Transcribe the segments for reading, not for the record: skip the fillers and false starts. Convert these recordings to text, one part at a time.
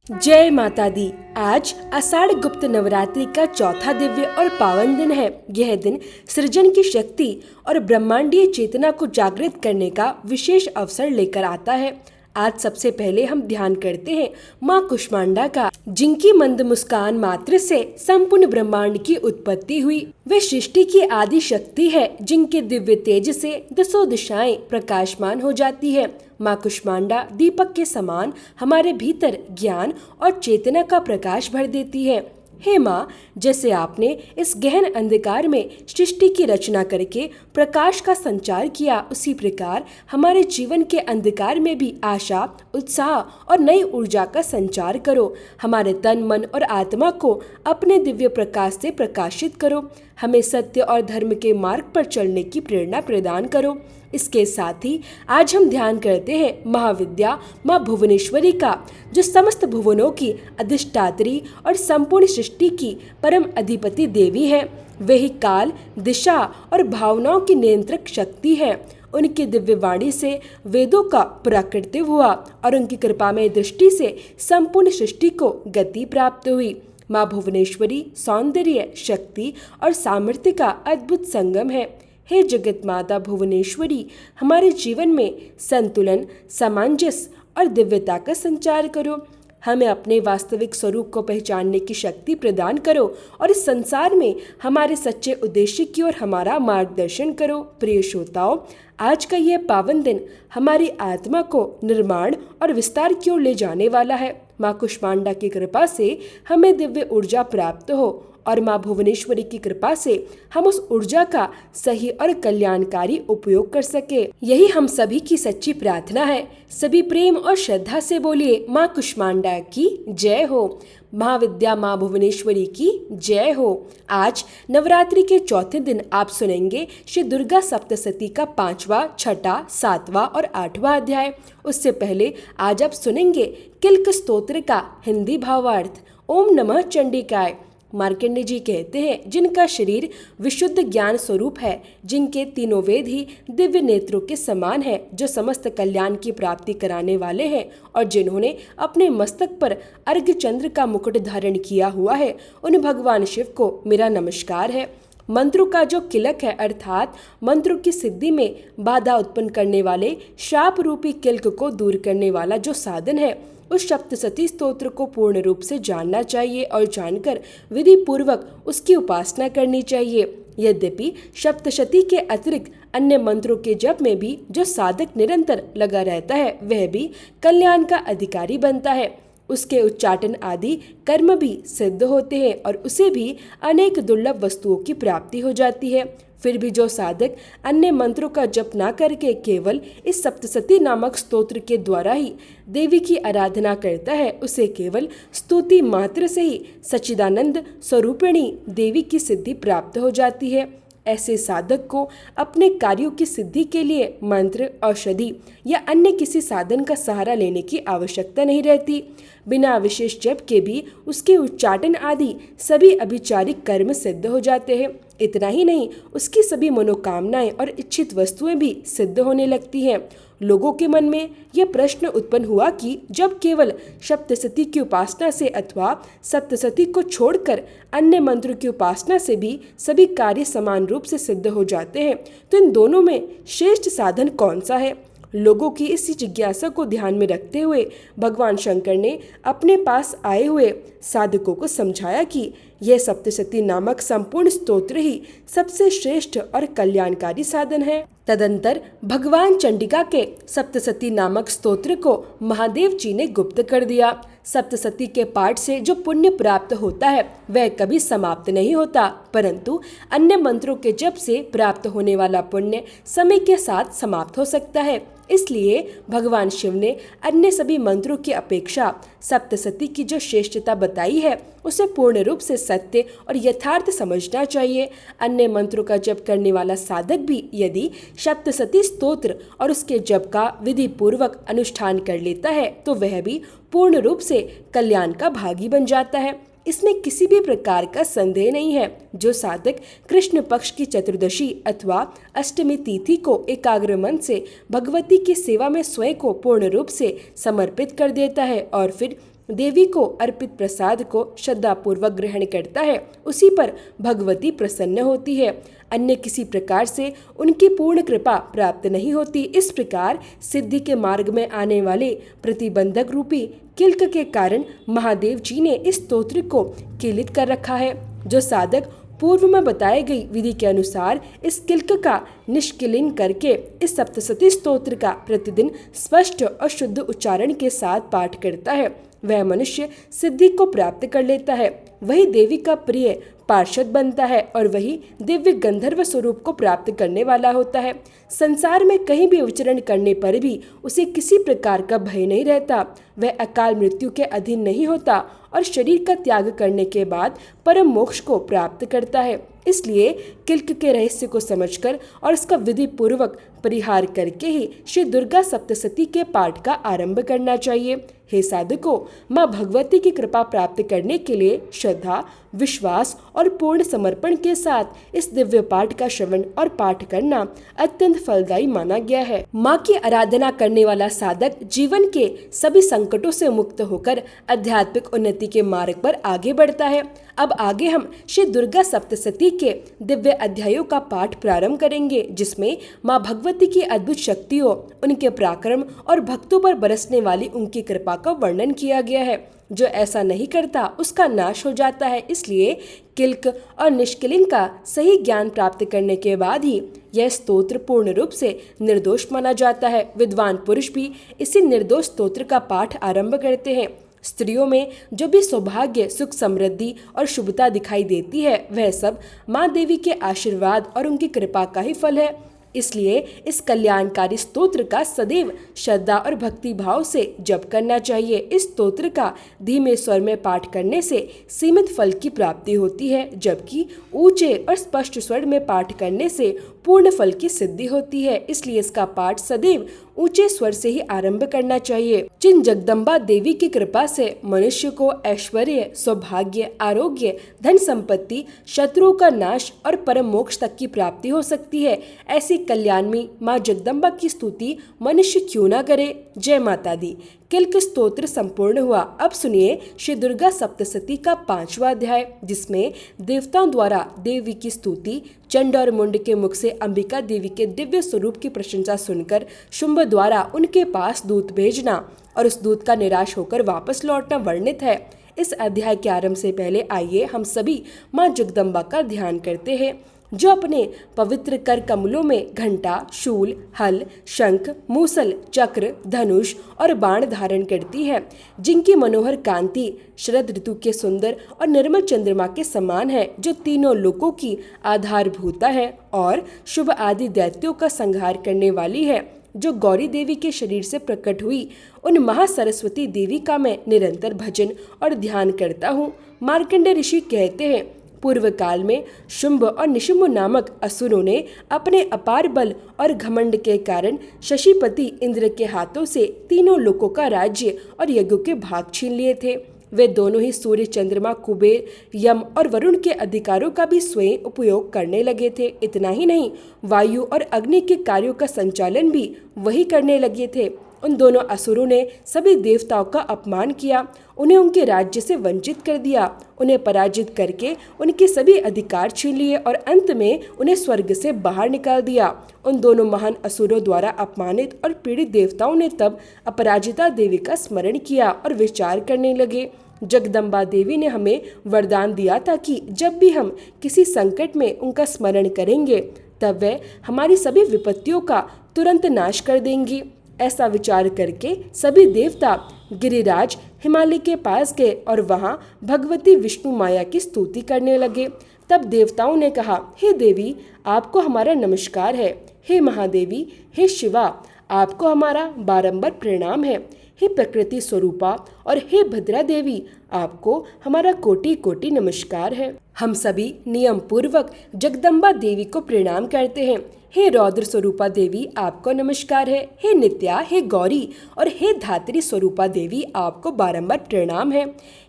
जय माता दी। आज आषाढ़ गुप्त नवरात्रि का चौथा दिव्य और पावन दिन है। यह दिन सृजन की शक्ति और ब्रह्मांडीय चेतना को जागृत करने का विशेष अवसर लेकर आता है। आज सबसे पहले हम ध्यान करते हैं माँ कुष्मांडा का, जिनकी मंद मुस्कान मात्र से संपूर्ण ब्रह्मांड की उत्पत्ति हुई। वे सृष्टि की आदि शक्ति है, जिनके दिव्य तेज से दसों दिशाएं प्रकाशमान हो जाती है। माँ कुष्मांडा दीपक के समान हमारे भीतर ज्ञान और चेतना का प्रकाश भर देती है। हे माँ, जैसे आपने इस गहन अंधकार में सृष्टि की रचना करके प्रकाश का संचार किया, उसी प्रकार हमारे जीवन के अंधकार में भी आशा, उत्साह और नई ऊर्जा का संचार करो। हमारे तन, मन और आत्मा को अपने दिव्य प्रकाश से प्रकाशित करो। हमें सत्य और धर्म के मार्ग पर चलने की प्रेरणा प्रदान करो। इसके साथ ही आज हम ध्यान करते हैं महाविद्या माँ भुवनेश्वरी का, जो समस्त भुवनों की अधिष्ठात्री और संपूर्ण सृष्टि की परम अधिपति देवी है। वे ही काल, दिशा और भावनाओं की नियंत्रक शक्ति है। उनकी दिव्य वाणी से वेदों का प्राकट्य हुआ और उनकी कृपामय दृष्टि से संपूर्ण सृष्टि को गति प्राप्त हुई। माँ भुवनेश्वरी सौंदर्य, शक्ति और सामर्थ्य का अद्भुत संगम है। हे जगत माता भुवनेश्वरी, हमारे जीवन में संतुलन, सामंजस्य और दिव्यता का संचार करो। हमें अपने वास्तविक स्वरूप को पहचानने की शक्ति प्रदान करो और इस संसार में हमारे सच्चे उद्देश्य की ओर हमारा मार्गदर्शन करो। प्रिय श्रोताओं, आज का यह पावन दिन हमारी आत्मा को निर्माण और विस्तार की ओर ले जाने वाला है। माँ कुष्मांडा की कृपा से हमें दिव्य ऊर्जा प्राप्त हो और माँ भुवनेश्वरी की कृपा से हम उस ऊर्जा का सही और कल्याणकारी उपयोग कर सके। यही हम सभी की सच्ची प्रार्थना है। सभी प्रेम और श्रद्धा से बोलिए माँ कुष्मांडा की जय हो, महाविद्या माँ भुवनेश्वरी की जय हो। आज नवरात्रि के चौथे दिन आप सुनेंगे श्री दुर्गा सप्तशती का 5वां, 6वां, 7वां और 8वां अध्याय। उससे पहले आज आप सुनेंगे किल्क स्तोत्र का हिंदी भावार्थ। ओम नमः चंडिकाय। मार्कंडेय जी कहते हैं, जिनका शरीर विशुद्ध ज्ञान स्वरूप है, जिनके तीनों वेद ही दिव्य नेत्रों के समान है, जो समस्त कल्याण की प्राप्ति कराने वाले हैं और जिन्होंने अपने मस्तक पर अर्घ्य चंद्र का मुकुट धारण किया हुआ है, उन भगवान शिव को मेरा नमस्कार है। मंत्रों का जो किलक है, अर्थात मंत्रों की सिद्धि में बाधा उत्पन्न करने वाले शाप रूपी किल्क को दूर करने वाला जो साधन है, उस सप्तशती स्तोत्र को पूर्ण रूप से जानना चाहिए और जानकर विधि पूर्वक उसकी उपासना करनी चाहिए। यद्यपि सप्तशती के अतिरिक्त अन्य मंत्रों के जप में भी जो साधक निरंतर लगा रहता है, वह भी कल्याण का अधिकारी बनता है। उसके उच्चाटन आदि कर्म भी सिद्ध होते हैं और उसे भी अनेक दुर्लभ वस्तुओं की प्राप्ति हो जाती है। फिर भी जो साधक अन्य मंत्रों का जप ना करके केवल इस सप्तशती नामक स्तोत्र के द्वारा ही देवी की आराधना करता है, उसे केवल स्तुति मात्र से ही सच्चिदानंद स्वरूपिणी देवी की सिद्धि प्राप्त हो जाती है। ऐसे साधक को अपने कार्यों की सिद्धि के लिए मंत्र, औषधि या अन्य किसी साधन का सहारा लेने की आवश्यकता नहीं रहती। बिना विशेष जप के भी उसके उच्चाटन आदि सभी अभिचारिक कर्म सिद्ध हो जाते हैं। इतना ही नहीं, उसकी सभी मनोकामनाएं और इच्छित वस्तुएं भी सिद्ध होने लगती हैं। लोगों के मन में यह प्रश्न उत्पन्न हुआ कि जब केवल सप्तशती की उपासना से अथवा सप्तशती को छोड़कर अन्य मंत्रों की उपासना से भी सभी कार्य समान रूप से सिद्ध हो जाते हैं, तो इन दोनों में श्रेष्ठ साधन कौन सा है? लोगों की इसी जिज्ञासा को ध्यान में रखते हुए भगवान शंकर ने अपने पास आए हुए साधकों को समझाया कि यह सप्तशती नामक संपूर्ण स्तोत्र ही सबसे श्रेष्ठ और कल्याणकारी साधन है। तदंतर भगवान चंडिका के सप्तशती नामक स्तोत्र को महादेव जी ने गुप्त कर दिया। सप्तशती के पाठ से जो पुण्य प्राप्त होता है वह कभी समाप्त नहीं होता, परंतु अन्य मंत्रों के जप से प्राप्त होने वाला पुण्य समय के साथ समाप्त हो सकता है। इसलिए भगवान शिव ने अन्य सभी मंत्रों की अपेक्षा सप्तशती की जो श्रेष्ठता बताई है, उसे पूर्ण रूप से सत्य और यथार्थ समझना चाहिए। अन्य मंत्रों का जप करने वाला साधक भी यदि सप्तशती स्तोत्र और उसके जप का विधि पूर्वक अनुष्ठान कर लेता है, तो वह भी पूर्ण रूप से कल्याण का भागी बन जाता है। इसमें किसी भी प्रकार का संदेह नहीं है। जो साधक कृष्ण पक्ष की चतुर्दशी अथवा अष्टमी तिथि को एकाग्र मन से भगवती की सेवा में स्वयं को पूर्ण रूप से समर्पित कर देता है और फिर देवी को अर्पित प्रसाद को श्रद्धापूर्वक ग्रहण करता है, उसी पर भगवती प्रसन्न होती है। अन्य किसी प्रकार से उनकी पूर्ण कृपा प्राप्त नहीं होती। इस प्रकार सिद्धि के मार्ग में आने वाले प्रतिबंधक रूपी किल्क के कारण महादेव जी ने इस स्तोत्र को कीलित कर रखा है। जो साधक पूर्व में बताई गई विधि के अनुसार इस किल्क का निष्किलन करके इस सप्तशती स्तोत्र का प्रतिदिन स्पष्ट और शुद्ध उच्चारण के साथ पाठ करता है, वह मनुष्य सिद्धि को प्राप्त कर लेता है, वही देवी का प्रिय पार्षद बनता है और वही दिव्य गंधर्व स्वरूप को प्राप्त करने वाला होता है। संसार में कहीं भी विचरण करने पर भी उसे किसी प्रकार का भय नहीं रहता, वह अकाल मृत्यु के अधीन नहीं होता और शरीर का त्याग करने के बाद परम मोक्ष को प्राप्त करता है। इसलिए किल्क के रहस्य को समझकर और उसका विधि पूर्वक परिहार करके ही श्री दुर्गा सप्तशती के पाठ का आरंभ करना चाहिए। हे साधकों, माँ भगवती की कृपा प्राप्त करने के लिए श्रद्धा, विश्वास और पूर्ण समर्पण के साथ इस दिव्य पाठ का श्रवण और पाठ करना अत्यंत फलदायी माना गया है। माँ की आराधना करने वाला साधक जीवन के सभी संकटों से मुक्त होकर आध्यात्मिक उन्नति के मार्ग पर आगे बढ़ता है। अब आगे हम श्री दुर्गा सप्तशती के दिव्य अध्यायों का पाठ प्रारंभ करेंगे, जिसमें माँ भगवती की अद्भुत शक्तियों, उनके पराक्रम और भक्तों पर बरसने वाली उनकी कृपा का वर्णन किया गया है। जो ऐसा नहीं करता उसका नाश हो जाता है। इसलिए किल्क और निष्किलन का सही ज्ञान प्राप्त करने के बाद ही यह स्तोत्र पूर्ण रूप से निर्दोष माना जाता है। विद्वान पुरुष भी इसी निर्दोष स्तोत्र का पाठ आरंभ करते हैं। स्त्रियों में जो भी सौभाग्य, सुख, समृद्धि और शुभता दिखाई देती है, वह सब माँ देवी के आशीर्वाद और उनकी कृपा का ही फल है। इसलिए इस कल्याणकारी स्तोत्र का सदैव श्रद्धा और भक्ति भाव से जप करना चाहिए। इस स्तोत्र का धीमे स्वर में पाठ करने से सीमित फल की प्राप्ति होती है, जबकि ऊंचे और स्पष्ट स्वर में पाठ करने से पूर्ण फल की सिद्धि होती है। इसलिए इसका पाठ सदैव ऊंचे स्वर से ही आरंभ करना चाहिए। जिन जगदम्बा देवी की कृपा से मनुष्य को ऐश्वर्य, सौभाग्य, आरोग्य, धन संपत्ति, शत्रुओं का नाश और परम मोक्ष तक की प्राप्ति हो सकती है, ऐसी कल्याणमयी माँ जगदम्बा की स्तुति मनुष्य क्यों न करे। जय माता दी। किल्क स्तोत्र संपूर्ण हुआ। अब सुनिए श्री दुर्गा सप्तशती का 5वां अध्याय, जिसमें देवताओं द्वारा देवी की स्तुति, चंड और मुंड के मुख से अंबिका देवी के दिव्य स्वरूप की प्रशंसा सुनकर शुंभ द्वारा उनके पास दूत भेजना और उस दूत का निराश होकर वापस लौटना वर्णित है। इस अध्याय के आरंभ से पहले आइए हम सभी माँ जगदम्बा का ध्यान करते हैं, जो अपने पवित्र कर कमलों में घंटा, शूल, हल, शंख, मूसल, चक्र, धनुष और बाण धारण करती है, जिनकी मनोहर कांति शरद ऋतु के सुंदर और निर्मल चंद्रमा के समान है, जो तीनों लोकों की आधारभूता है और शुभ आदि दैत्यों का संहार करने वाली है, जो गौरी देवी के शरीर से प्रकट हुई। उन महासरस्वती देवी का मैं निरंतर भजन और ध्यान करता हूँ। मार्कंडेय ऋषि कहते हैं, पूर्व काल में शुंभ और निशुंभ नामक असुरों ने अपने अपार बल और घमंड के कारण शशिपति इंद्र के हाथों से तीनों लोकों का राज्य और यज्ञों के भाग छीन लिए थे। वे दोनों ही सूर्य, चंद्रमा, कुबेर, यम और वरुण के अधिकारों का भी स्वयं उपयोग करने लगे थे। इतना ही नहीं, वायु और अग्नि के कार्यों का संचालन भी वही करने लगे थे। उन दोनों असुरों ने सभी देवताओं का अपमान किया, उन्हें उनके राज्य से वंचित कर दिया, उन्हें पराजित करके उनके सभी अधिकार छीन लिए और अंत में उन्हें स्वर्ग से बाहर निकाल दिया। उन दोनों महान असुरों द्वारा अपमानित और पीड़ित देवताओं ने तब अपराजिता देवी का स्मरण किया और विचार करने लगे। जगदम्बा देवी ने हमें वरदान दिया था कि जब भी हम किसी संकट में उनका स्मरण करेंगे, तब वे हमारी सभी विपत्तियों का तुरंत नाश कर देंगी। ऐसा विचार करके सभी देवता गिरिराज हिमालय के पास गए और वहां भगवती विष्णु माया की स्तुति करने लगे। तब देवताओं ने कहा, हे देवी, आपको हमारा नमस्कार है। हे महादेवी, हे शिवा, आपको हमारा बारंबार प्रणाम है। हे प्रकृति स्वरूपा और हे भद्रा देवी, आपको हमारा कोटि कोटि नमस्कार है। हम सभी नियम पूर्वक जगदम्बा देवी को प्रणाम करते हैं। हे रौद्र स्वरूपा देवी, आपको नमस्कार है। हे नित्या, हे गौरी और हे धात्री स्वरूपा देवी, आपको बारंबार प्रणाम है।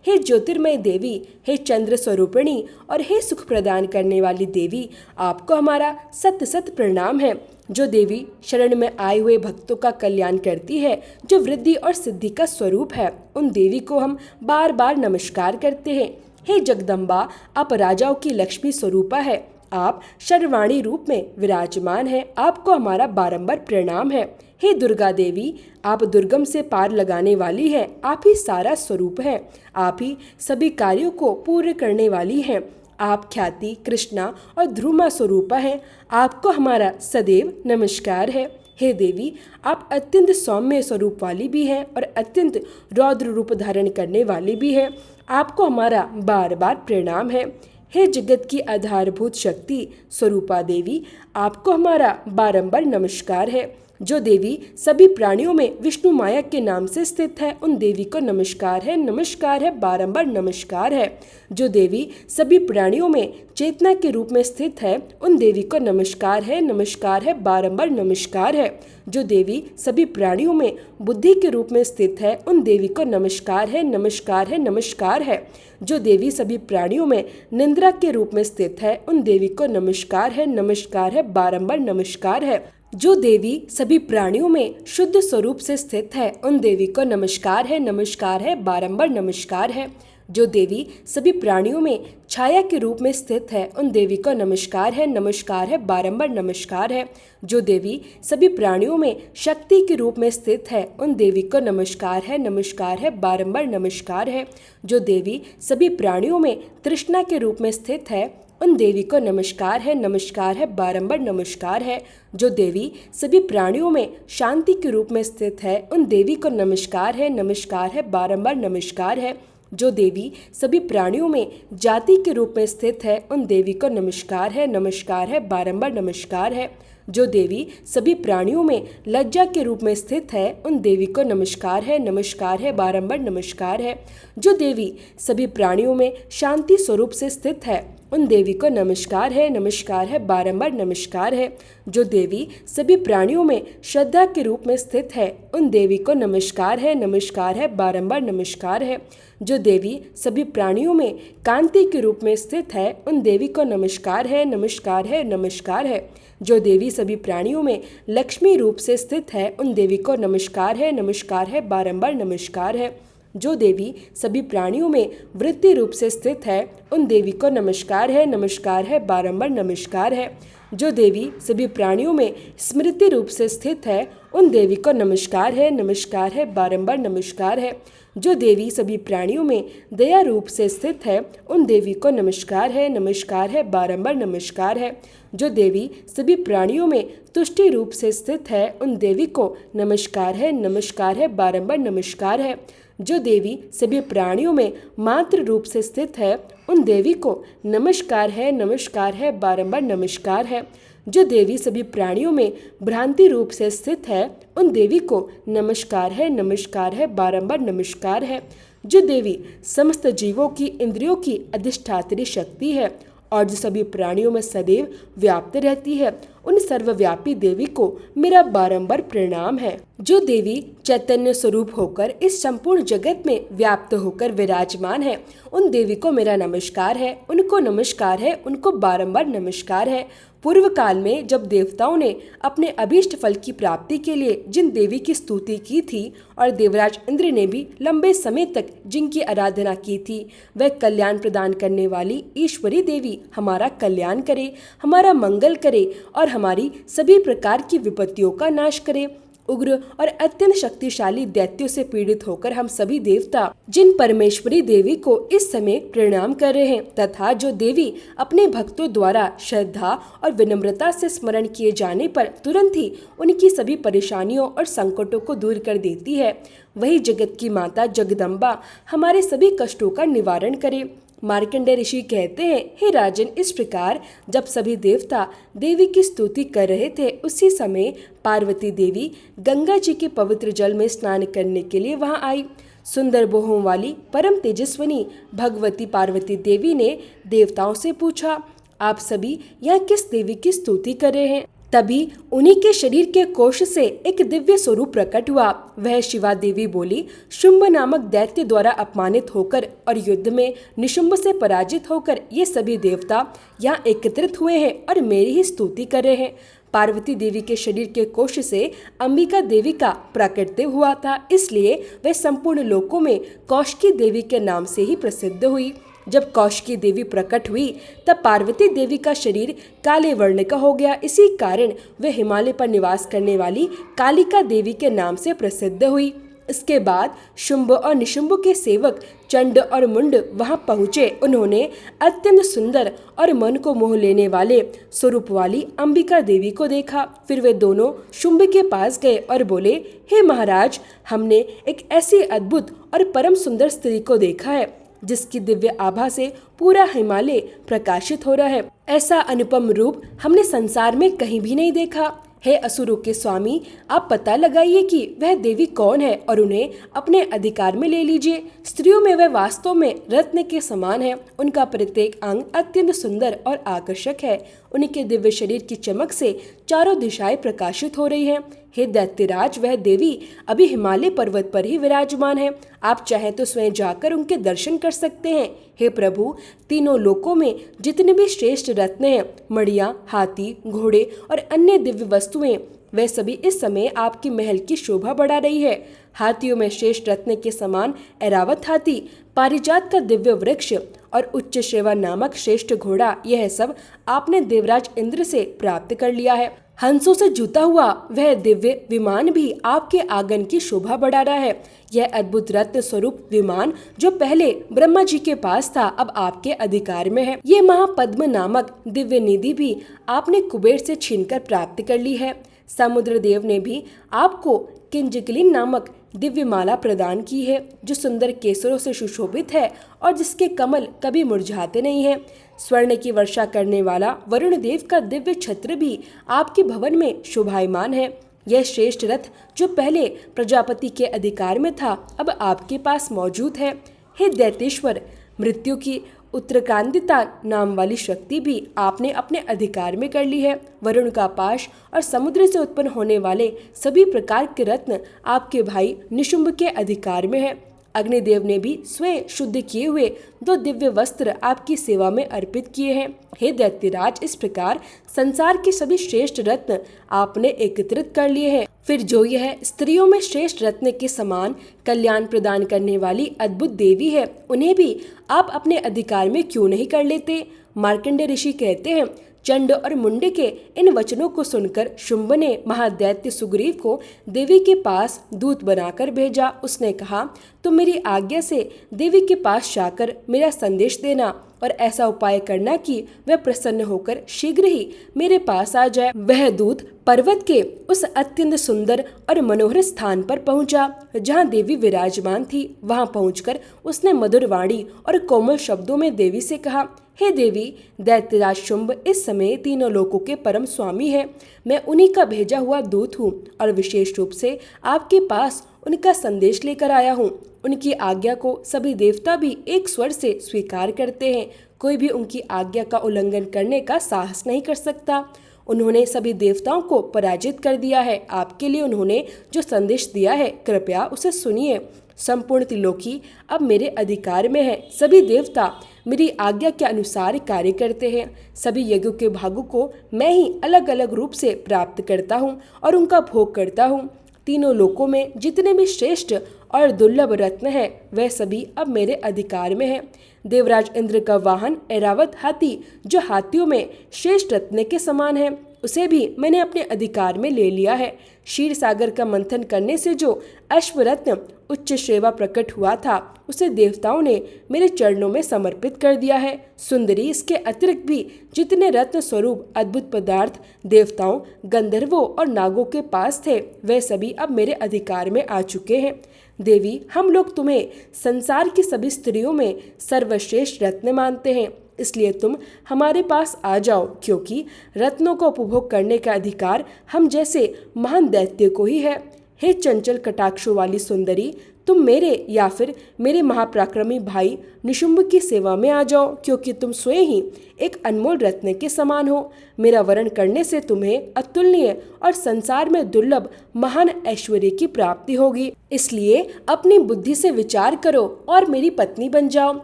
हे ज्योतिर्मय देवी, हे चंद्र स्वरूपिणी और हे सुख प्रदान करने वाली देवी, आपको हमारा सत सत प्रणाम है। जो देवी शरण में आए हुए भक्तों का कल्याण करती है, जो वृद्धि और सिद्धि का स्वरूप है, उन देवी को हम बार बार नमस्कार करते हैं। हे जगदम्बा, आप राजाओं की लक्ष्मी स्वरूपा है। आप शर्वाणी रूप में विराजमान हैं। आपको हमारा बारंबार प्रणाम है। हे दुर्गा देवी, आप दुर्गम से पार लगाने वाली हैं। आप ही सारा स्वरूप है। आप ही सभी कार्यों को पूर्ण करने वाली हैं। आप ख्याति, कृष्णा और ध्रुमा स्वरूपा हैं। आपको हमारा सदैव नमस्कार है। हे देवी, आप अत्यंत सौम्य स्वरूप वाली भी हैं और अत्यंत रौद्र रूप धारण करने वाली भी हैं। आपको हमारा बार बार प्रणाम है। हे जगत की आधारभूत शक्ति स्वरूपा देवी, आपको हमारा बारंबार नमस्कार है। जो देवी सभी प्राणियों में विष्णु माया के नाम से स्थित है, उन देवी को नमस्कार है, नमस्कार है, बारंबार नमस्कार है। जो देवी सभी प्राणियों में चेतना के रूप में स्थित है, उन देवी को नमस्कार है, नमस्कार है, बारंबार नमस्कार है। जो देवी सभी प्राणियों में बुद्धि के रूप में स्थित है, उन देवी को नमस्कार है, नमस्कार है, नमस्कार है। जो देवी सभी प्राणियों में निंद्रा के रूप में स्थित है, उन देवी को नमस्कार है, नमस्कार है, बारंबार नमस्कार है। जो देवी सभी प्राणियों में शुद्ध स्वरूप से स्थित है, उन देवी को नमस्कार है, नमस्कार है, बारंबार नमस्कार है। जो देवी सभी प्राणियों में छाया के रूप में स्थित है, उन देवी को नमस्कार है, नमस्कार है, बारंबार नमस्कार है। जो देवी सभी प्राणियों में शक्ति के रूप में स्थित है, उन देवी को नमस्कार है, नमस्कार है, बारंबार नमस्कार है। जो देवी सभी प्राणियों में तृष्णा के रूप में स्थित है, उन देवी को नमस्कार है, नमस्कार है, बारंबार नमस्कार है। जो देवी सभी प्राणियों में शांति के रूप में स्थित है, उन देवी को नमस्कार है, नमस्कार है, बारंबार नमस्कार है। जो देवी सभी प्राणियों में जाति के रूप में स्थित है, उन देवी को नमस्कार है, नमस्कार है, बारंबार नमस्कार है। जो देवी सभी प्राणियों में लज्जा के रूप में स्थित है, उन देवी को नमस्कार है, नमस्कार है, बारंबार नमस्कार है। जो देवी सभी प्राणियों में शांति स्वरूप से स्थित है, उन देवी को नमस्कार है, नमस्कार है, बारंबार नमस्कार है। जो देवी सभी प्राणियों में श्रद्धा के रूप में स्थित है, उन देवी को नमस्कार है, नमस्कार है, बारंबार नमस्कार है। जो देवी सभी प्राणियों में कांति के रूप में स्थित है, उन देवी को नमस्कार है, नमस्कार है, नमस्कार है। जो देवी सभी प्राणियों में लक्ष्मी रूप से स्थित है, उन देवी को नमस्कार है, नमस्कार है, बारंबार नमस्कार है। जो देवी सभी प्राणियों में वृत्ति रूप से स्थित है, उन देवी को नमस्कार है, नमस्कार है, बारंबार नमस्कार है। जो देवी सभी प्राणियों में स्मृति रूप से स्थित है, उन देवी को नमस्कार है, नमस्कार है, बारंबार नमस्कार है। जो देवी सभी प्राणियों में दया रूप से स्थित है, उन देवी को नमस्कार है, नमस्कार है, बारंबार नमस्कार है। जो देवी सभी प्राणियों में तुष्टि रूप से स्थित है, उन देवी को नमस्कार है, नमस्कार है, बारंबार नमस्कार है। जो देवी सभी प्राणियों में मात्र रूप से स्थित है, उन देवी को नमस्कार है, नमस्कार है, बारंबार नमस्कार है। जो देवी सभी प्राणियों में भ्रांति रूप से स्थित है, उन देवी को नमस्कार है, नमस्कार है, बारंबार नमस्कार है। जो देवी समस्त जीवों की इंद्रियों की अधिष्ठात्री शक्ति है और जो सभी प्राणियों में सदैव व्याप्त रहती है, उन सर्वव्यापी देवी को मेरा बारंबार प्रणाम है। जो देवी चैतन्य स्वरूप होकर इस संपूर्ण जगत में व्याप्त होकर विराजमान है, उन देवी को मेरा नमस्कार है, उनको नमस्कार है, उनको बारंबार नमस्कार है। पूर्व काल में जब देवताओं ने अपने अभीष्ट फल की प्राप्ति के लिए जिन देवी की स्तुति की थी और देवराज इंद्र ने भी लंबे समय तक जिनकी आराधना की थी, वह कल्याण प्रदान करने वाली ईश्वरी देवी हमारा कल्याण करे, हमारा मंगल करे और हमारी सभी प्रकार की विपत्तियों का नाश करे। उग्र और अत्यंत शक्तिशाली दैत्यों से पीड़ित होकर हम सभी देवता जिन परमेश्वरी देवी को इस समय प्रणाम कर रहे हैं तथा जो देवी अपने भक्तों द्वारा श्रद्धा और विनम्रता से स्मरण किए जाने पर तुरंत ही उनकी सभी परेशानियों और संकटों को दूर कर देती है, वही जगत की माता जगदम्बा हमारे सभी कष्टों का निवारण करे। मार्कंडेय ऋषि कहते हैं, हे राजन, इस प्रकार जब सभी देवता देवी की स्तुति कर रहे थे, उसी समय पार्वती देवी गंगा जी के पवित्र जल में स्नान करने के लिए वहां आई। सुंदर बोहों वाली परम तेजस्विनी भगवती पार्वती देवी ने देवताओं से पूछा, आप सभी यहाँ किस देवी की स्तुति कर रहे हैं? तभी उन्हीं के शरीर के कोश से एक दिव्य स्वरूप प्रकट हुआ। वह शिवा देवी बोली, शुंभ नामक दैत्य द्वारा अपमानित होकर और युद्ध में निशुंभ से पराजित होकर ये सभी देवता यहाँ एकत्रित हुए हैं और मेरी ही स्तुति कर रहे हैं। पार्वती देवी के शरीर के कोश से अंबिका देवी का प्राकट्य हुआ था, इसलिए वह संपूर्ण लोकों में कौशिकी देवी के नाम से ही प्रसिद्ध हुई। जब कौशिकी देवी प्रकट हुई तब पार्वती देवी का शरीर काले वर्ण का हो गया। इसी कारण वह हिमालय पर निवास करने वाली कालिका देवी के नाम से प्रसिद्ध हुई। इसके बाद शुंभ और निशुंभ के सेवक चंड और मुंड वहां पहुंचे। उन्होंने अत्यंत सुंदर और मन को मोह लेने वाले स्वरूप वाली अंबिका देवी को देखा। फिर वे दोनों शुंभ के पास गए और बोले, हे महाराज, हमने एक ऐसी अद्भुत और परम सुंदर स्त्री को देखा है जिसकी दिव्य आभा से पूरा हिमालय प्रकाशित हो रहा है। ऐसा अनुपम रूप हमने संसार में कहीं भी नहीं देखा। हे असुरों के स्वामी, आप पता लगाइए कि वह देवी कौन है और उन्हें अपने अधिकार में ले लीजिए। स्त्रियों में वह वास्तव में रत्न के समान है। उनका प्रत्येक अंग अत्यंत सुंदर और आकर्षक है। उनके दिव्य शरीर की चमक से चारों दिशाएं प्रकाशित हो रही हैं। हे दैत्यराज, वह देवी अभी हिमालय पर्वत पर ही विराजमान है। आप चाहें तो स्वयं जाकर उनके दर्शन कर सकते हैं। हे प्रभु, तीनों लोकों में जितने भी श्रेष्ठ रत्न हैं, मणियां, हाथी, घोड़े और अन्य दिव्य वस्तुएं, वह सभी इस समय आपके महल की शोभा बढ़ा रही है। हाथियों में श्रेष्ठ रत्न के समान ऐरावत हाथी, पारिजात का दिव्य वृक्ष और उच्च श्रेवा नामक श्रेष्ठ घोड़ा, यह सब आपने देवराज इंद्र से प्राप्त कर लिया है। हंसों से जुता हुआ वह दिव्य विमान भी आपके आंगन की शोभा बढ़ा रहा है। यह अद्भुत रत्न स्वरूप विमान जो पहले ब्रह्मा जी के पास था, अब आपके अधिकार में है। ये महापद्म नामक दिव्य निधि भी आपने कुबेर से छीनकर प्राप्त कर ली है। समुद्र देव ने भी आपको किंजकलिन नामक दिव्य माला प्रदान की है, जो सुंदर केसरों से सुशोभित है और जिसके कमल कभी मुरझाते नहीं हैं। स्वर्ण की वर्षा करने वाला वरुण देव का दिव्य छत्र भी आपके भवन में शोभायमान है। यह श्रेष्ठ रथ जो पहले प्रजापति के अधिकार में था, अब आपके पास मौजूद है। हे दैत्येश्वर, मृत्यु की उत्तराकांदिता नाम वाली शक्ति भी आपने अपने अधिकार में कर ली है। वरुण का पाश और समुद्र से उत्पन्न होने वाले सभी प्रकार के रत्न आपके भाई निशुंभ के अधिकार में है। अग्निदेव ने भी स्वयं शुद्ध किए हुए 2 दिव्य वस्त्र आपकी सेवा में अर्पित किए हैं। हे दैत्यराज, इस प्रकार संसार के सभी श्रेष्ठ रत्न आपने एकत्रित कर लिए हैं। फिर जो यह स्त्रियों में श्रेष्ठ रत्न के समान कल्याण प्रदान करने वाली अद्भुत देवी है, उन्हें भी आप अपने अधिकार में क्यों नहीं कर लेते? मार्कंडेय ऋषि कहते हैं, चंड और मुंड के इन वचनों को सुनकर शुंभ ने महादैत्य सुग्रीव को देवी के पास दूत बनाकर भेजा। उसने कहा, तुम मेरी आज्ञा से देवी के पास जाकर मेरा संदेश देना और ऐसा उपाय करना कि वह प्रसन्न होकर शीघ्र ही मेरे पास आ जाए। वह दूत पर्वत के उस अत्यंत सुंदर और मनोहर स्थान पर पहुंचा जहां देवी विराजमान थी। वहां पहुंचकर उसने मधुर वाणी और कोमल शब्दों में देवी से कहा, हे देवी, दैत्यराज शुंभ इस समय तीनों लोकों के परम स्वामी है। मैं उन्हीं का भेजा हुआ दूत हूँ और विशेष रूप से आपके पास उनका संदेश लेकर आया हूँ। उनकी आज्ञा को सभी देवता भी एक स्वर से स्वीकार करते हैं। कोई भी उनकी आज्ञा का उल्लंघन करने का साहस नहीं कर सकता। उन्होंने सभी देवताओं को पराजित कर दिया है। आपके लिए उन्होंने जो संदेश दिया है, कृपया उसे सुनिए। संपूर्ण त्रिलोकी अब मेरे अधिकार में है। सभी देवता मेरी आज्ञा के अनुसार कार्य करते हैं। सभी यज्ञों के भागों को मैं ही अलग अलग रूप से प्राप्त करता हूँ और उनका भोग करता हूँ। तीनों लोकों में जितने भी श्रेष्ठ और दुर्लभ रत्न हैं, वह सभी अब मेरे अधिकार में है। देवराज इंद्र का वाहन ऐरावत हाथी, जो हाथियों में श्रेष्ठ रत्न के समान है, उसे भी मैंने अपने अधिकार में ले लिया है। क्षीर सागर का मंथन करने से जो अश्वरत्न उच्च श्रेवा प्रकट हुआ था, उसे देवताओं ने मेरे चरणों में समर्पित कर दिया है। सुंदरी, इसके अतिरिक्त भी जितने रत्न स्वरूप अद्भुत पदार्थ देवताओं, गंधर्वों और नागों के पास थे, वे सभी अब मेरे अधिकार में आ चुके हैं। देवी, हम लोग तुम्हें संसार की सभी स्त्रियों में सर्वश्रेष्ठ रत्न मानते हैं, इसलिए तुम हमारे पास आ जाओ, क्योंकि रत्नों का उपभोग करने का अधिकार हम जैसे महान दैत्य को ही है। हे चंचल कटाक्षों वाली सुंदरी, तुम मेरे या फिर मेरे महापराक्रमी भाई निशुंभ की सेवा में आ जाओ, क्योंकि तुम स्वयं ही एक अनमोल रत्न के समान हो। मेरा वरण करने से तुम्हें अतुलनीय और संसार में दुर्लभ महान ऐश्वर्य की प्राप्ति होगी। इसलिए अपनी बुद्धि से विचार करो और मेरी पत्नी बन जाओ।